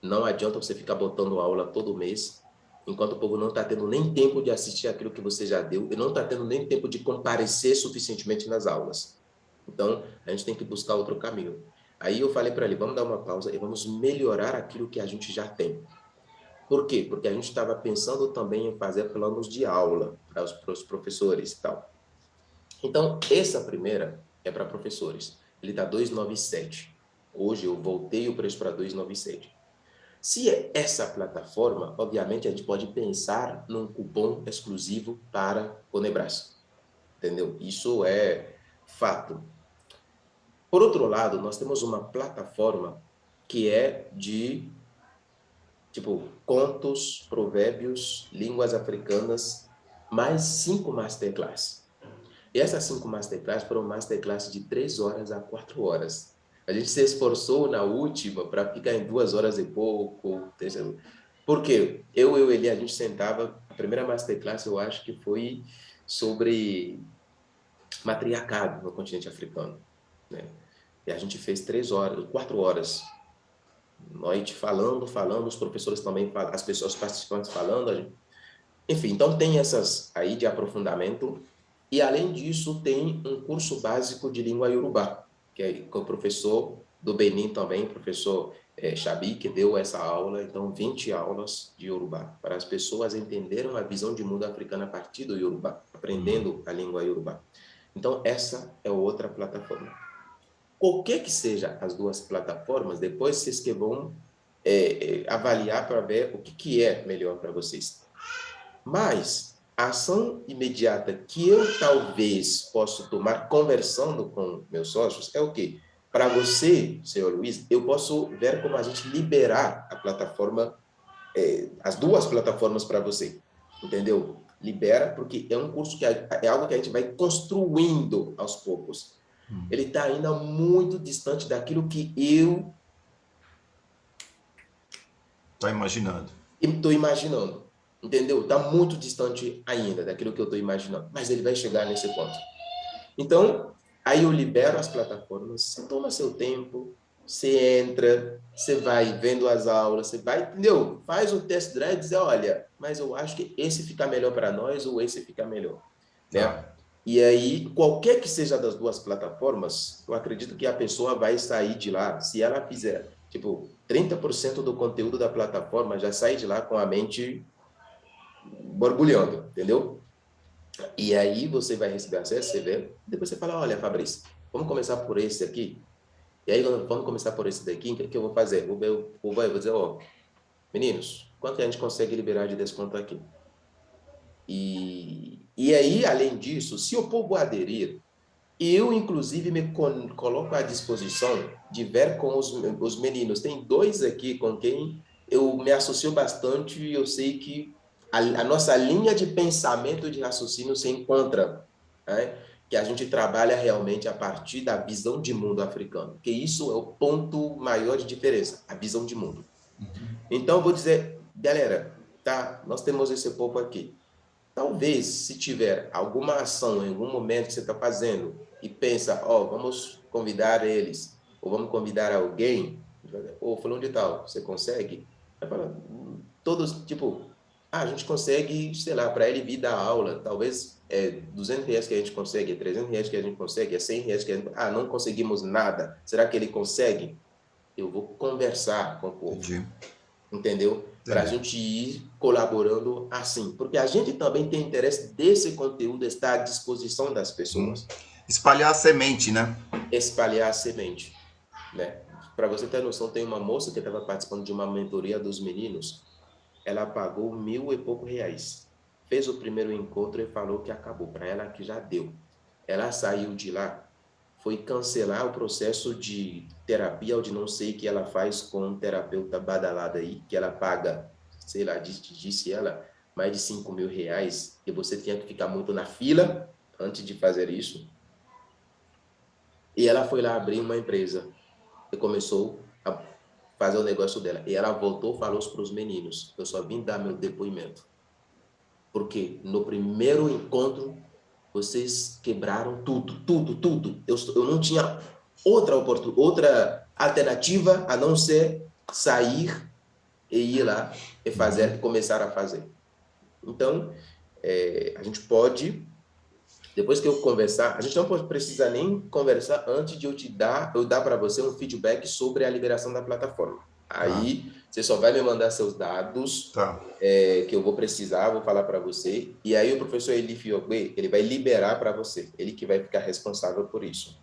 Não adianta você ficar botando aula todo mês, enquanto o povo não está tendo nem tempo de assistir aquilo que você já deu e não está tendo nem tempo de comparecer suficientemente nas aulas. Então, a gente tem que buscar outro caminho. Aí eu falei para ele, vamos dar uma pausa e vamos melhorar aquilo que a gente já tem. Por quê? Porque a gente estava pensando também em fazer planos de aula para os professores e tal. Então, essa primeira é para professores. Ele está 297. Hoje eu voltei o preço para 297. Se é essa plataforma, obviamente a gente pode pensar num cupom exclusivo para o Nebraska. Entendeu? Isso é fato. Por outro lado, nós temos uma plataforma que é de tipo contos, provérbios, línguas africanas, mais 5 masterclass. E essas 5 masterclass foram masterclass de 3 horas a 4 horas. A gente se esforçou na última para ficar em 2 horas e pouco. Por quê? Eu e ele, a gente sentava, a primeira masterclass eu acho que foi sobre matriarcado no continente africano, né? E a gente fez 3 horas, 4 horas, noite falando, os professores também, as pessoas participantes falando, enfim, então tem essas aí de aprofundamento. E, além disso, tem um curso básico de língua iorubá, que é com o professor do Benin também, professor Xabi, que deu essa aula. Então, 20 aulas de iorubá, para as pessoas entenderem a visão de mundo africana a partir do iorubá, aprendendo a língua iorubá. Então, essa é outra plataforma. Qualquer que seja as duas plataformas, depois vocês que vão avaliar para ver o que é melhor para vocês. Mas a ação imediata que eu talvez possa tomar conversando com meus sócios é o quê? Para você, senhor Luiz, eu posso ver como a gente liberar a plataforma, as duas plataformas para você, entendeu? Libera, porque é um curso que é algo que a gente vai construindo aos poucos. Ele está ainda muito distante daquilo que eu Tá imaginando. estou imaginando, entendeu? Está muito distante ainda daquilo que eu estou imaginando, mas ele vai chegar nesse ponto. Então, aí eu libero as plataformas, você toma seu tempo, você entra, você vai vendo as aulas, você vai, entendeu? Faz o test drive e diz, olha, mas eu acho que esse fica melhor para nós ou esse fica melhor, né? Tá. E aí, qualquer que seja das duas plataformas, eu acredito que a pessoa vai sair de lá, se ela fizer, tipo, 30% do conteúdo da plataforma, já sai de lá com a mente borbulhando, entendeu? E aí você vai receber acesso, você vê, depois você fala, olha, Fabrício, vamos começar por esse aqui. E aí, vamos começar por esse daqui, o que eu vou fazer? Vou dizer, ó, meninos, quanto a gente consegue liberar de desconto aqui? E aí, além disso, se o povo aderir, eu, inclusive, me coloco à disposição de ver com os meninos. Tem dois aqui com quem eu me associo bastante e eu sei que a nossa linha de pensamento e de raciocínio se encontra, né? Que a gente trabalha realmente a partir da visão de mundo africano, que isso é o ponto maior de diferença, a visão de mundo. Então, eu vou dizer, galera, tá, nós temos esse povo aqui. Talvez, se tiver alguma ação em algum momento que você está fazendo e pensa, ó, vamos convidar eles, ou vamos convidar alguém, ou falando de tal, você consegue? Vai falar, todos, tipo, a gente consegue, sei lá, para ele vir dar aula, talvez é R$ 200 que a gente consegue, é R$ 300 que a gente consegue, é R$ 100 que a gente... Ah, não conseguimos nada. Será que ele consegue? Eu vou conversar com o povo, Entendi. entendeu? Para a Entendi. gente ir colaborando assim. Porque a gente também tem interesse desse conteúdo estar à disposição das pessoas. Espalhar a semente, né? Espalhar a semente, né? Para você ter noção, tem uma moça que estava participando de uma mentoria dos meninos. Ela pagou R$ 1.000 e pouco. Fez o primeiro encontro e falou que acabou. Para ela que já deu. Ela saiu de lá, foi cancelar o processo de terapia ou de não sei o que ela faz com um terapeuta badalado aí, que ela paga, sei lá, disse ela, mais de R$ 5.000, e você tinha que ficar muito na fila antes de fazer isso. E ela foi lá abrir uma empresa e começou a fazer o negócio dela. E ela voltou e falou para os meninos: eu só vim dar meu depoimento. Porque no primeiro encontro, vocês quebraram tudo, tudo, tudo. Eu não tinha outra alternativa a não ser sair e ir lá e fazer, começar a fazer. Então, a gente pode, depois que eu conversar, a gente não precisa nem conversar antes de eu dar para você um feedback sobre a liberação da plataforma. Aí, você só vai me mandar seus dados, Tá. que eu vou precisar, vou falar para você, e aí o professor Elif Ogbe, ele vai liberar para você, ele que vai ficar responsável por isso.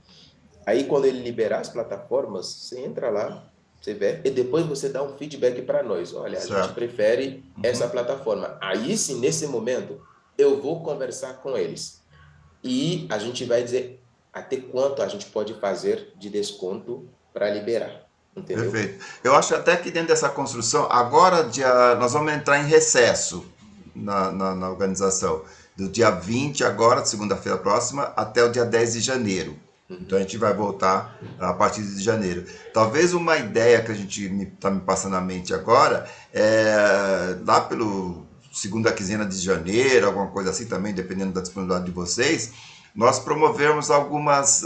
Aí, quando ele liberar as plataformas, você entra lá, você vê, e depois você dá um feedback para nós. Olha, a gente prefere essa plataforma. Aí, sim, nesse momento, eu vou conversar com eles. E a gente vai dizer até quanto a gente pode fazer de desconto para liberar, entendeu? Perfeito. Eu acho até que dentro dessa construção, agora nós vamos entrar em recesso na organização. Do dia 20 agora, segunda-feira próxima, até o dia 10 de janeiro. Então a gente vai voltar a partir de janeiro. Talvez uma ideia que a gente está me passando na mente agora é lá pelo segunda quinzena de janeiro, alguma coisa assim também, dependendo da disponibilidade de vocês, nós promovermos algumas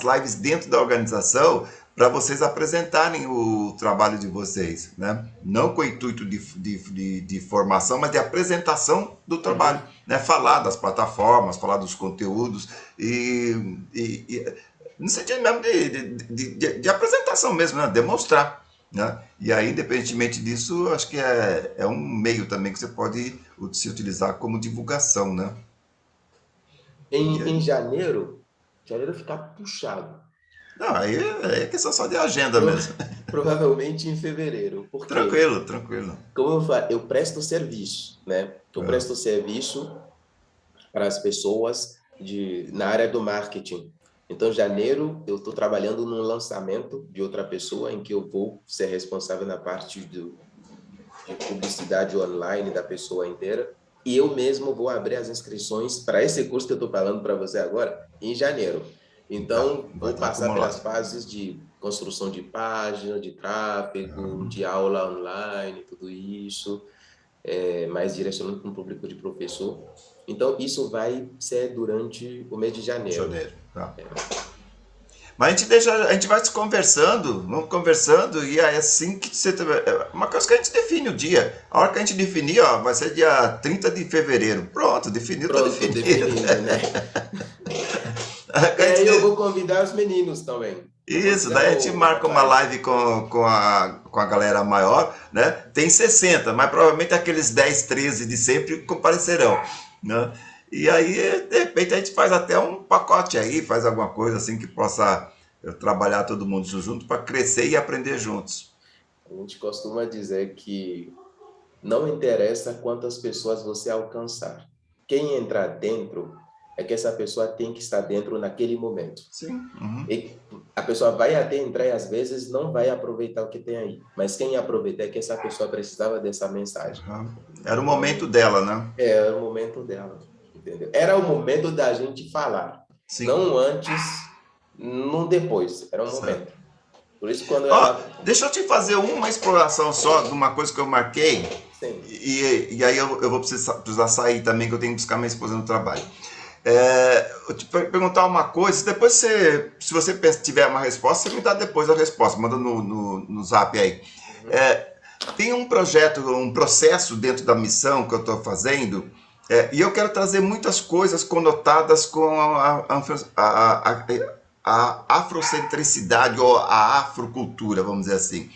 lives dentro da organização para vocês apresentarem o trabalho de vocês, né? Não com o intuito de formação, mas de apresentação do trabalho, né? Falar das plataformas, falar dos conteúdos e no sentido mesmo de apresentação mesmo, né? Demonstrar, né? E aí, independentemente disso, acho que é um meio também que você pode se utilizar como divulgação, né? Em janeiro fica puxado. Não, aí é questão só de agenda mesmo. Provavelmente em fevereiro. Por quê? Tranquilo, tranquilo. Como eu falo, eu presto serviço, né? Eu presto serviço para as pessoas na área do marketing. Então, em janeiro, eu estou trabalhando num lançamento de outra pessoa em que eu vou ser responsável na parte de publicidade online da pessoa inteira. E eu mesmo vou abrir as inscrições para esse curso que eu estou falando para você agora em janeiro. Então, vou passar pelas fases de construção de página, de tráfego, de aula online, tudo isso, mais direcionando para um público de professor. Então, isso vai ser durante o mês de janeiro. Tá. Mas a gente vai se conversando, vamos conversando, e é assim que você. Uma coisa que a gente define o dia. A hora que a gente definir, ó, vai ser dia 30 de fevereiro. Pronto, definiu, tá definido. Né? E aí eu vou convidar os meninos também. Isso, daí a gente marca uma live com a galera maior, né? Tem 60, mas provavelmente aqueles 10, 13 de sempre comparecerão, né? E aí, de repente, a gente faz até um pacote aí, faz alguma coisa assim que possa trabalhar todo mundo junto para crescer e aprender juntos. A gente costuma dizer que não interessa quantas pessoas você alcançar. Quem entrar dentro é que essa pessoa tem que estar dentro naquele momento. Sim. E a pessoa vai até entrar e às vezes não vai aproveitar o que tem aí. Mas quem aproveitar é que essa pessoa precisava dessa mensagem. Era o momento dela, né? Era o momento dela. Entendeu? Era o momento da gente falar. Sim. Não antes, não depois. Era o momento. Por isso, quando deixa eu te fazer uma exploração só de uma coisa que eu marquei. Sim. E aí eu vou precisar sair também, que eu tenho que buscar minha esposa no trabalho. Eu te perguntar uma coisa, depois se você tiver uma resposta, você me dá depois a resposta, manda no zap aí. tem um projeto, um processo dentro da missão que eu estou fazendo, e eu quero trazer muitas coisas conotadas com a afrocentricidade ou a afrocultura, vamos dizer assim.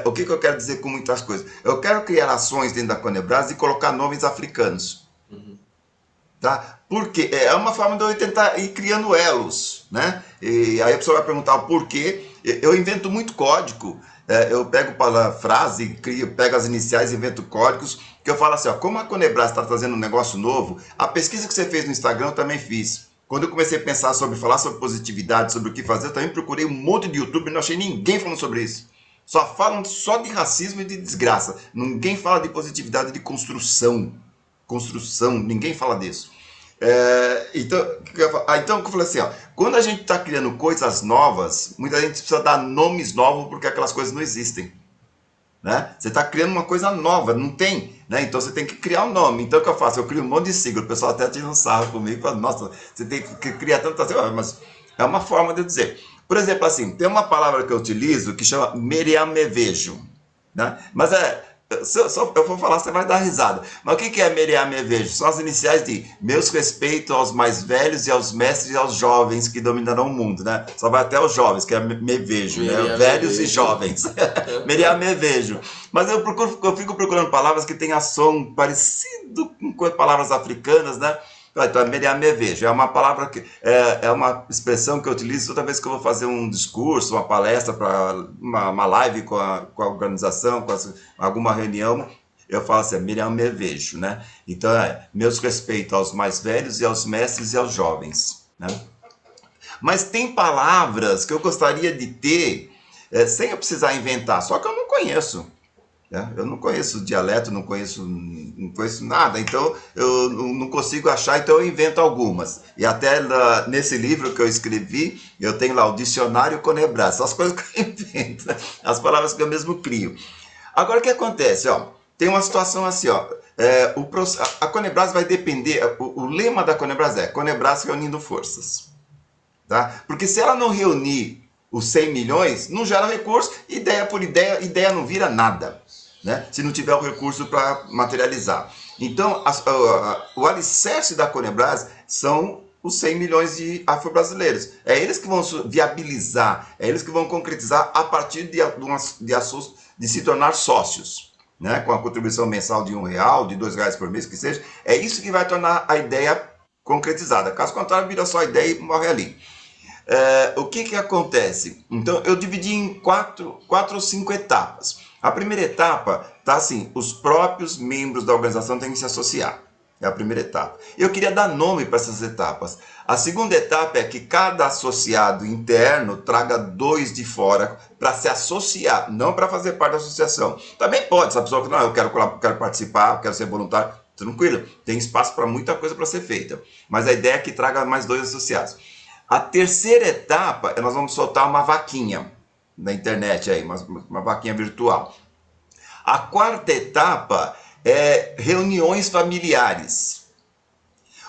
O que eu quero dizer com muitas coisas? Eu quero criar ações dentro da Conebras e colocar nomes africanos. Uhum. Tá? Porque é uma forma de eu tentar ir criando elos, né? E aí a pessoa vai perguntar por quê. Eu invento muito código, eu pego a frase, crio, pego as iniciais, invento códigos, que eu falo assim, ó, como a Conebras está trazendo um negócio novo, a pesquisa que você fez no Instagram eu também fiz. Quando eu comecei a pensar sobre falar sobre positividade, sobre o que fazer, eu também procurei um monte de YouTube e não achei ninguém falando sobre isso. Só falam só de racismo e de desgraça. Ninguém fala de positividade, de construção. Construção, ninguém fala disso. Então eu falei assim, ó, quando a gente está criando coisas novas, muita gente precisa dar nomes novos porque aquelas coisas não existem. Né? Você está criando uma coisa nova, não tem, né? Então você tem que criar um nome. Então o que eu faço? Eu crio um monte de sigla, o pessoal até tira um sarro comigo e fala, nossa, você tem que criar tanto assim, mas é uma forma de eu dizer. Por exemplo, assim, tem uma palavra que eu utilizo que chama Meriamevejo, né? Mas eu vou falar, você vai dar risada. Mas o que é Meriamevejo? São as iniciais de meus respeitos aos mais velhos e aos mestres e aos jovens que dominarão o mundo, né? Só vai até os jovens, que é me vejo, né? Velhos e jovens. Meriamevejo. Mas eu fico procurando palavras que tenham som parecido com palavras africanas, né? Então, Meriamevejo é uma palavra que é uma expressão que eu utilizo toda vez que eu vou fazer um discurso, uma palestra, para uma live com a organização, com alguma reunião. Eu falo assim, Meriamevejo, né? Então, meus respeitos aos mais velhos e aos mestres e aos jovens, né? Mas tem palavras que eu gostaria de ter sem eu precisar inventar, só que eu não conheço. Eu não conheço dialeto, não conheço nada, então eu não consigo achar, então eu invento algumas. E até nesse livro que eu escrevi, eu tenho lá o Dicionário Conebras, são as coisas que eu invento, as palavras que eu mesmo crio. Agora o que acontece? Ó, tem uma situação assim, ó, a Conebras vai depender, o lema da Conebras é Conebras reunindo forças. Tá? Porque se ela não reunir os 100 milhões, não gera recurso, ideia por ideia não vira nada, né? Se não tiver o recurso para materializar. Então, o alicerce da Conebras são os 100 milhões de afro-brasileiros. É eles que vão viabilizar, é eles que vão concretizar a partir de se tornar sócios, né? Com a contribuição mensal de R$1, de R$2 por mês, que seja. É isso que vai tornar a ideia concretizada. Caso contrário, vira só ideia e morre ali. O que acontece? Então, eu dividi em quatro ou cinco etapas. A primeira etapa está assim, os próprios membros da organização têm que se associar. É a primeira etapa. Eu queria dar nome para essas etapas. A segunda etapa é que cada associado interno traga 2 de fora para se associar, não para fazer parte da associação. Também pode, se a pessoa falar, não, eu quero participar, eu quero ser voluntário, tranquilo, tem espaço para muita coisa para ser feita. Mas a ideia é que traga mais 2 associados. A terceira etapa, nós vamos soltar uma vaquinha na internet, aí, uma vaquinha virtual. A quarta etapa é reuniões familiares.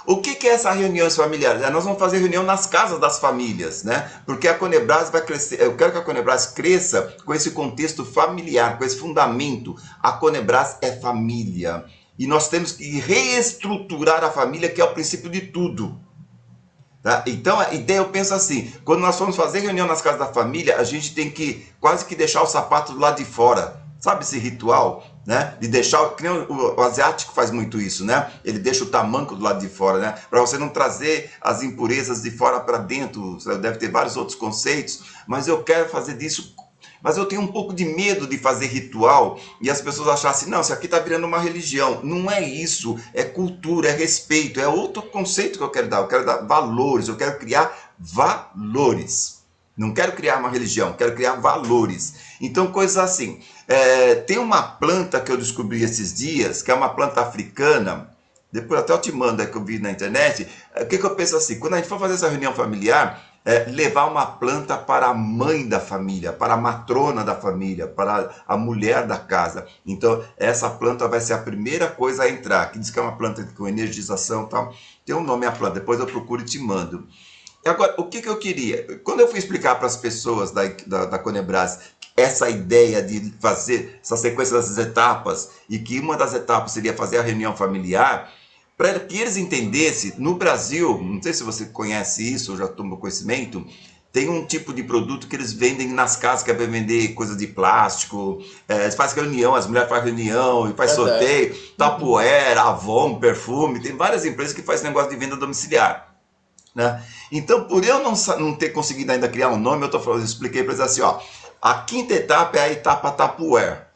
O que é essas reuniões familiares? Nós vamos fazer reunião nas casas das famílias, né? Porque a Conebras vai crescer, eu quero que a Conebras cresça com esse contexto familiar, com esse fundamento. A Conebras é família. E nós temos que reestruturar a família, que é o princípio de tudo. Tá? Então a ideia, eu penso assim, quando nós formos fazer reunião nas casas da família, a gente tem que quase que deixar o sapato do lado de fora, sabe esse ritual, né? De deixar, que nem o asiático faz muito isso, né? Ele deixa o tamanco do lado de fora, né? Para você não trazer as impurezas de fora para dentro. Você deve ter vários outros conceitos, mas eu quero fazer disso. Mas eu tenho um pouco de medo de fazer ritual e as pessoas acharem assim, não, isso aqui está virando uma religião. Não é isso, é cultura, é respeito, é outro conceito que eu quero dar valores, eu quero criar valores. Não quero criar uma religião, quero criar valores. Então, coisas assim. Tem uma planta que eu descobri esses dias, que é uma planta africana, depois até eu te mando, que eu vi na internet. O que eu penso assim, quando a gente for fazer essa reunião familiar, levar uma planta para a mãe da família, para a matrona da família, para a mulher da casa. Então, essa planta vai ser a primeira coisa a entrar, que diz que é uma planta com energização e tal. Tem um nome a planta, depois eu procuro e te mando. Agora, o que eu queria? Quando eu fui explicar para as pessoas da Conebras, essa ideia de fazer essa sequência das etapas, e que uma das etapas seria fazer a reunião familiar, para que eles entendessem, no Brasil, não sei se você conhece isso, ou já tomou conhecimento, tem um tipo de produto que eles vendem nas casas, que é para vender coisas de plástico, eles fazem reunião, as mulheres fazem reunião, e faz sorteio, Tupperware, Avon, perfume, tem várias empresas que fazem negócio de venda domiciliar. Né? Então, por eu não ter conseguido ainda criar um nome, eu expliquei para eles assim, ó, a quinta etapa é a etapa Tupperware.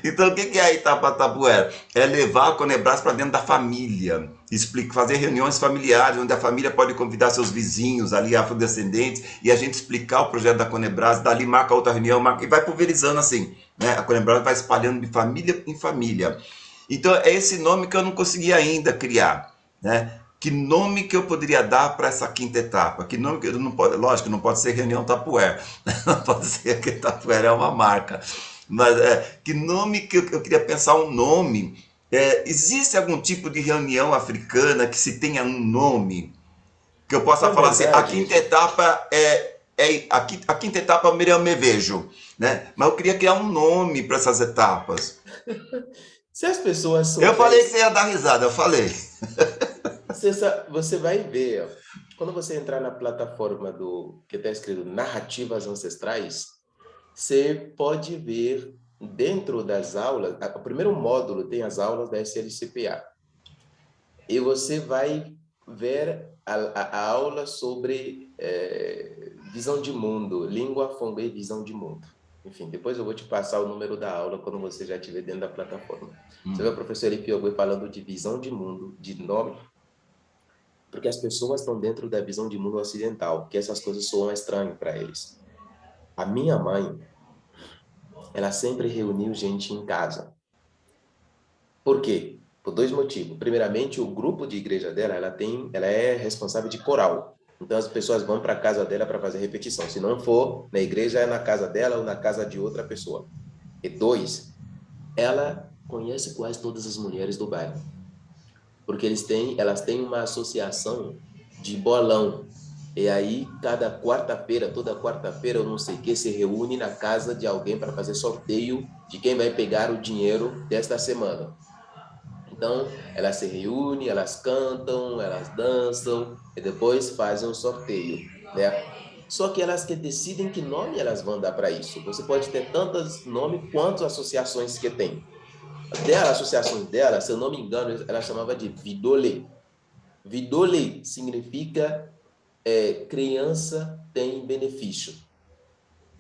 Então, o que é a etapa Tupperware? É levar a Conebras para dentro da família, fazer reuniões familiares, onde a família pode convidar seus vizinhos ali, afrodescendentes, e a gente explicar o projeto da Conebras, dali marca outra reunião, e vai pulverizando assim, né? A Conebras vai espalhando de família em família. Então, é esse nome que eu não consegui ainda criar, né? Que nome que eu poderia dar para essa quinta etapa? Que nome que eu não pode, lógico, não pode ser reunião Tupperware, não pode ser que Tupperware é uma marca, mas que nome que eu queria pensar um nome. Existe algum tipo de reunião africana que se tenha um nome que eu possa Na falar assim? A verdade, quinta etapa a quinta etapa eu me vejo, né? Mas eu queria criar um nome para essas etapas. se as pessoas Eu falei que você soubessem, ia dar risada, eu falei. você vai ver, ó, quando você entrar na plataforma do que está escrito Narrativas Ancestrais, você pode ver dentro das aulas, o primeiro módulo tem as aulas da SLCPA, e você vai ver a aula sobre visão de mundo, língua, fongbe e visão de mundo. Enfim, depois eu vou te passar o número da aula quando você já estiver dentro da plataforma. Você vê o professor Elipiogwe falando de visão de mundo, de nome, porque as pessoas estão dentro da visão de mundo ocidental, que essas coisas soam estranhas para eles. A minha mãe, ela sempre reuniu gente em casa. Por quê? Por dois motivos. Primeiramente, o grupo de igreja dela, ela é responsável de coral. Então, as pessoas vão para a casa dela para fazer repetição. Se não for na igreja, é na casa dela ou na casa de outra pessoa. E dois, ela conhece quase todas as mulheres do bairro. Porque elas têm uma associação de bolão. E aí, toda quarta-feira, eu não sei o que, se reúne na casa de alguém para fazer sorteio de quem vai pegar o dinheiro desta semana. Então, elas se reúnem, elas cantam, elas dançam e depois fazem um sorteio, né? Só que elas que decidem que nome elas vão dar para isso. Você pode ter tantos nomes quanto associações que tem. Dela, associações dela, se eu não me engano, ela chamava de Vidole. Vidole significa criança tem benefício.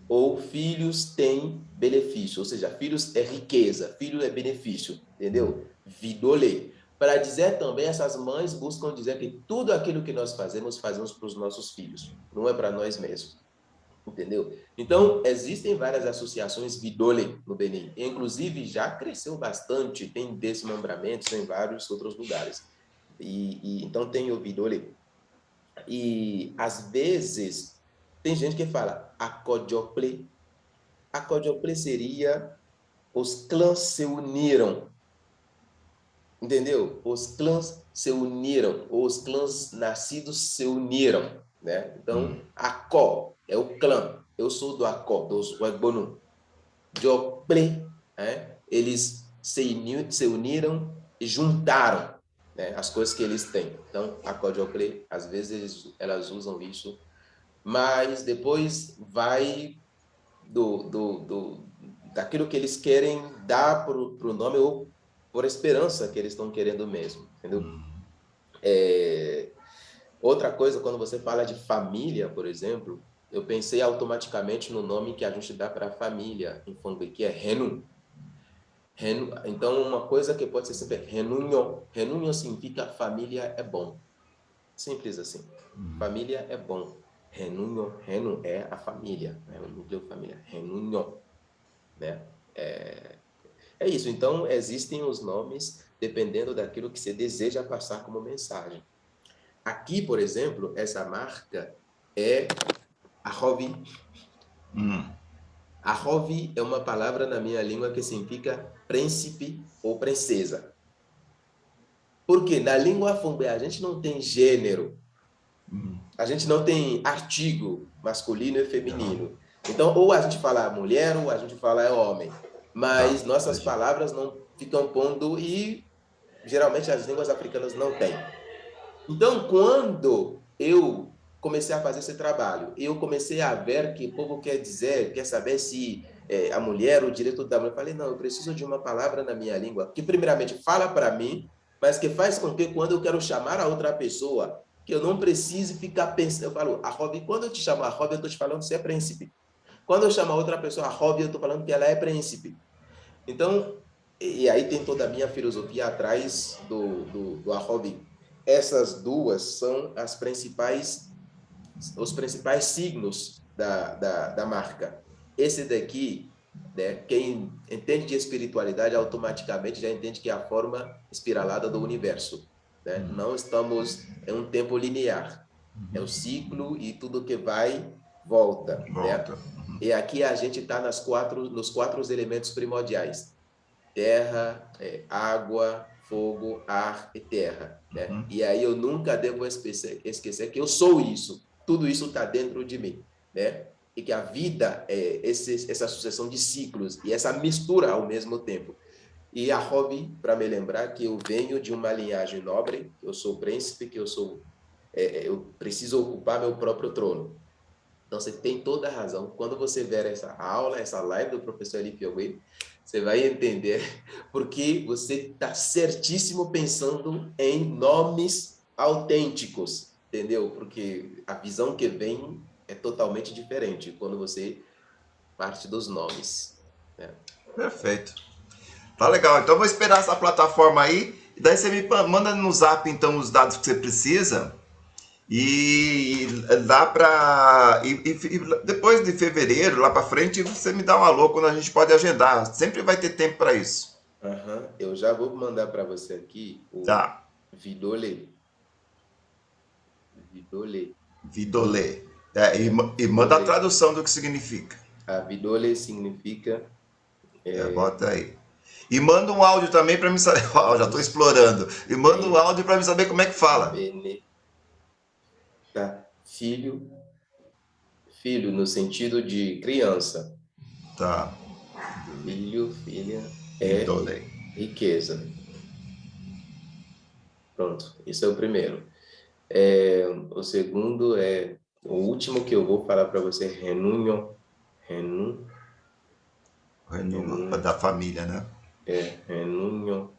Ou filhos têm benefício. Ou seja, filhos é riqueza, filho é benefício. Entendeu? Vidole. Para dizer também, essas mães buscam dizer que tudo aquilo que nós fazemos para os nossos filhos. Não é para nós mesmos. Entendeu? Então, existem várias associações Vidole no Benin. Inclusive, já cresceu bastante, tem desmembramentos em vários outros lugares. Então, tem o Vidole. E, às vezes, tem gente que fala Akojople. Akojople seria os clãs se uniram. Entendeu? Os clãs se uniram, os clãs nascidos se uniram, né? Então, Akó é o clã. Eu sou do Akó, dos Wagbonu. Jople, né? Eles se uniram e juntaram, né, as coisas que eles têm. Então, Akó Jople, às vezes elas usam isso, mas depois vai daquilo que eles querem dar para o nome ou por esperança que eles estão querendo mesmo, entendeu? Outra coisa, quando você fala de família, por exemplo, eu pensei automaticamente no nome que a gente dá para a família em Fangbe, que é Renu. Então, uma coisa que pode ser sempre Renunho. Renunho significa família é bom. Simples assim. Família é bom. Renunho, Renu é a família, né? O núcleo família. Renunho, né? É isso. Então, existem os nomes dependendo daquilo que você deseja passar como mensagem. Aqui, por exemplo, essa marca é Ahovi. Ahovi é uma palavra na minha língua que significa príncipe ou princesa. Porque na língua Fongbe a gente não tem gênero. A gente não tem artigo masculino e feminino. Então, ou a gente fala mulher, ou a gente fala homem. Tá, Mas nossas entendi. palavras não ficam pondo e geralmente as línguas africanas não têm. Então, quando eu comecei a fazer esse trabalho, eu comecei a ver que o povo quer dizer, quer saber se a mulher, o direito da mulher, eu falei, não, eu preciso de uma palavra na minha língua, que primeiramente fala para mim, mas que faz com que quando eu quero chamar a outra pessoa, que eu não precise ficar pensando, eu falo, a Rob, quando eu te chamo a Rob, eu estou te falando que você é príncipe. Quando eu chamo a outra pessoa a Rob, eu estou falando que ela é príncipe. Então, e aí tem toda a minha filosofia atrás do Arrobi. Essas duas são os principais signos da marca. Esse daqui, né, quem entende de espiritualidade automaticamente já entende que é a forma espiralada do universo. Né? Não estamos em um tempo linear. É o ciclo e tudo que vai, volta. Né? Volta. E aqui a gente está nos quatro elementos primordiais: terra, água, fogo, ar e terra. Né? E aí eu nunca devo esquecer que eu sou isso. Tudo isso está dentro de mim. Né? E que a vida é essa sucessão de ciclos e essa mistura ao mesmo tempo. E a hobby, para me lembrar que eu venho de uma linhagem nobre, que eu sou príncipe, que eu preciso ocupar meu próprio trono. Então, você tem toda a razão. Quando você ver essa aula, essa live do professor Eli Piauí, você vai entender porque você está certíssimo pensando em nomes autênticos, entendeu? Porque a visão que vem é totalmente diferente quando você parte dos nomes. Né? Perfeito. Tá legal. Então eu vou esperar essa plataforma aí. E daí você me manda no zap então os dados que você precisa. E dá para. E depois de fevereiro, lá para frente, você me dá um alô quando a gente pode agendar. Sempre vai ter tempo para isso. Uhum. Eu já vou mandar para você aqui o Tá. Vidole. Vidole. Vidolé. É, e manda a Vidole. tradução do que significa. A Vidole significa É, bota aí. E manda um áudio também para me saber. Ó, já estou luz, explorando. E manda um bem, áudio para me saber como é que fala. bene, tá? Filho no sentido de criança. Tá. Filho, filha é Vidolé. riqueza. Pronto, isso é o primeiro. O segundo o último que eu vou falar para você, renunho, renu, Renuma, renu, da família, né? renunho,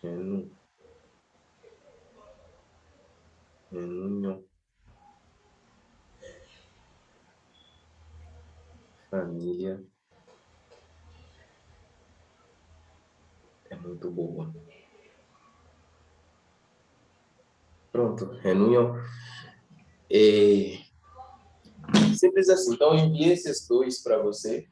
renu, renunho, família é muito boa. Pronto, renunho. É simples assim. Então, eu enviei esses dois para você.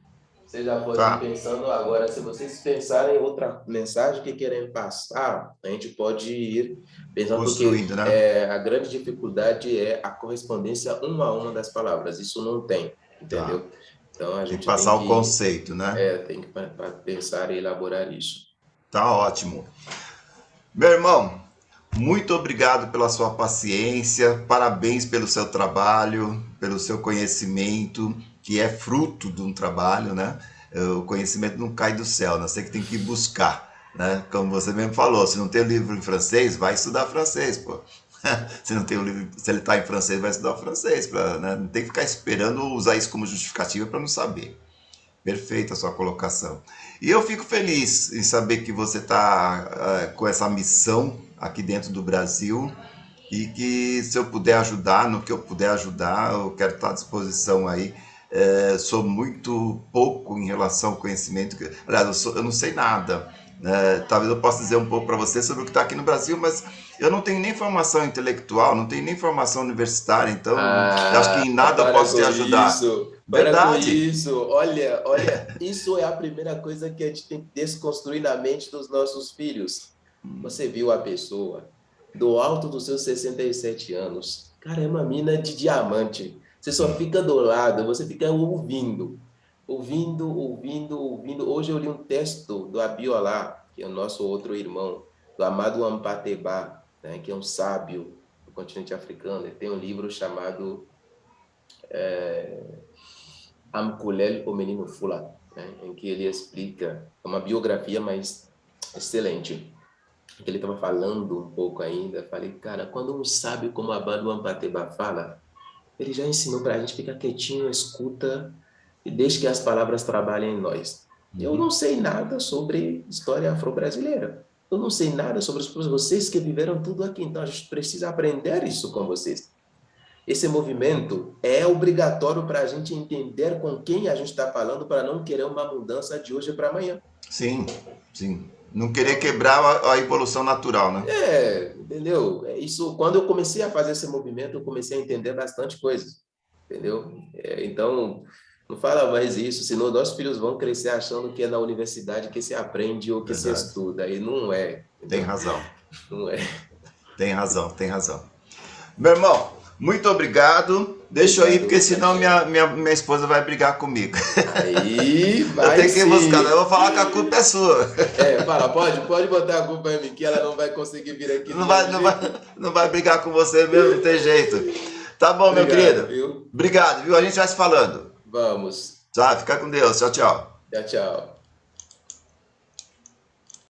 Você já pode ir Tá. pensando agora. Se vocês pensarem em outra mensagem que querem passar, a gente pode ir pensando, porque Construindo, né? a grande dificuldade é a correspondência uma a uma das palavras. Isso não tem, Tá. entendeu? Então, a Tem que gente passar o conceito, né? tem que pensar e elaborar isso. Tá ótimo. Meu irmão, muito obrigado pela sua paciência, parabéns pelo seu trabalho, pelo seu conhecimento, que é fruto de um trabalho, né? O conhecimento não cai do céu, né? Você que tem que ir buscar, né? Como você mesmo falou, se não tem o livro em francês, vai estudar francês, pô. Se não tem o livro, se ele está em francês, vai estudar francês, né? Não tem que ficar esperando usar isso como justificativa para não saber. Perfeita a sua colocação. E eu fico feliz em saber que você está com essa missão aqui dentro do Brasil e que se eu puder ajudar, no que eu puder ajudar, eu quero estar à disposição aí. Sou muito pouco em relação ao conhecimento. Aliás, eu não sei nada. Talvez eu possa dizer um pouco para você sobre o que está aqui no Brasil, mas eu não tenho nem formação intelectual, não tenho nem formação universitária, então eu acho que Ah, em nada eu para posso te com ajudar. isso, para com Verdade. isso. Olha, isso é a primeira coisa que a gente tem que desconstruir na mente dos nossos filhos. Você viu a pessoa do alto dos seus 67 anos, cara, é uma mina de diamante. Você só fica do lado, você fica ouvindo, ouvindo. Hoje eu li um texto do Abiolá, que é o nosso outro irmão, do Amado Ampateba, né, que é um sábio continente africano. Ele tem um livro chamado Amkulel, o Menino Fula, né? Em que ele explica, é uma biografia, mas excelente. Ele estava falando um pouco ainda, falei, cara, quando um sabe como a Badu Ampateba fala, ele já ensinou para a gente ficar quietinho, escuta e deixe que as palavras trabalhem em nós. Eu não sei nada sobre história afro-brasileira. Eu não sei nada sobre vocês que viveram tudo aqui, então a gente precisa aprender isso com vocês. Esse movimento é obrigatório para a gente entender com quem a gente está falando para não querer uma mudança de hoje para amanhã. Sim, sim. Não querer quebrar a evolução natural, né? Entendeu? Isso, quando eu comecei a fazer esse movimento, eu comecei a entender bastante coisas, entendeu? Então, não fala mais isso, senão nossos filhos vão crescer achando que é na universidade que se aprende ou que se estuda, e não é. Entendeu? Tem razão. Não é. Tem razão, tem razão. Meu irmão, muito obrigado. Deixa eu ir, porque senão minha esposa vai brigar comigo. Aí vai. Eu tenho que ir buscar, eu vou falar que a culpa é sua. Fala, pode botar a culpa em mim, que ela não vai conseguir vir aqui. Não vai brigar com você mesmo, não tem jeito. Tá bom, obrigado, meu querido. Viu? Obrigado, viu? A gente vai se falando. Vamos. Tá, fica com Deus. Tchau, tchau. Tchau, tchau.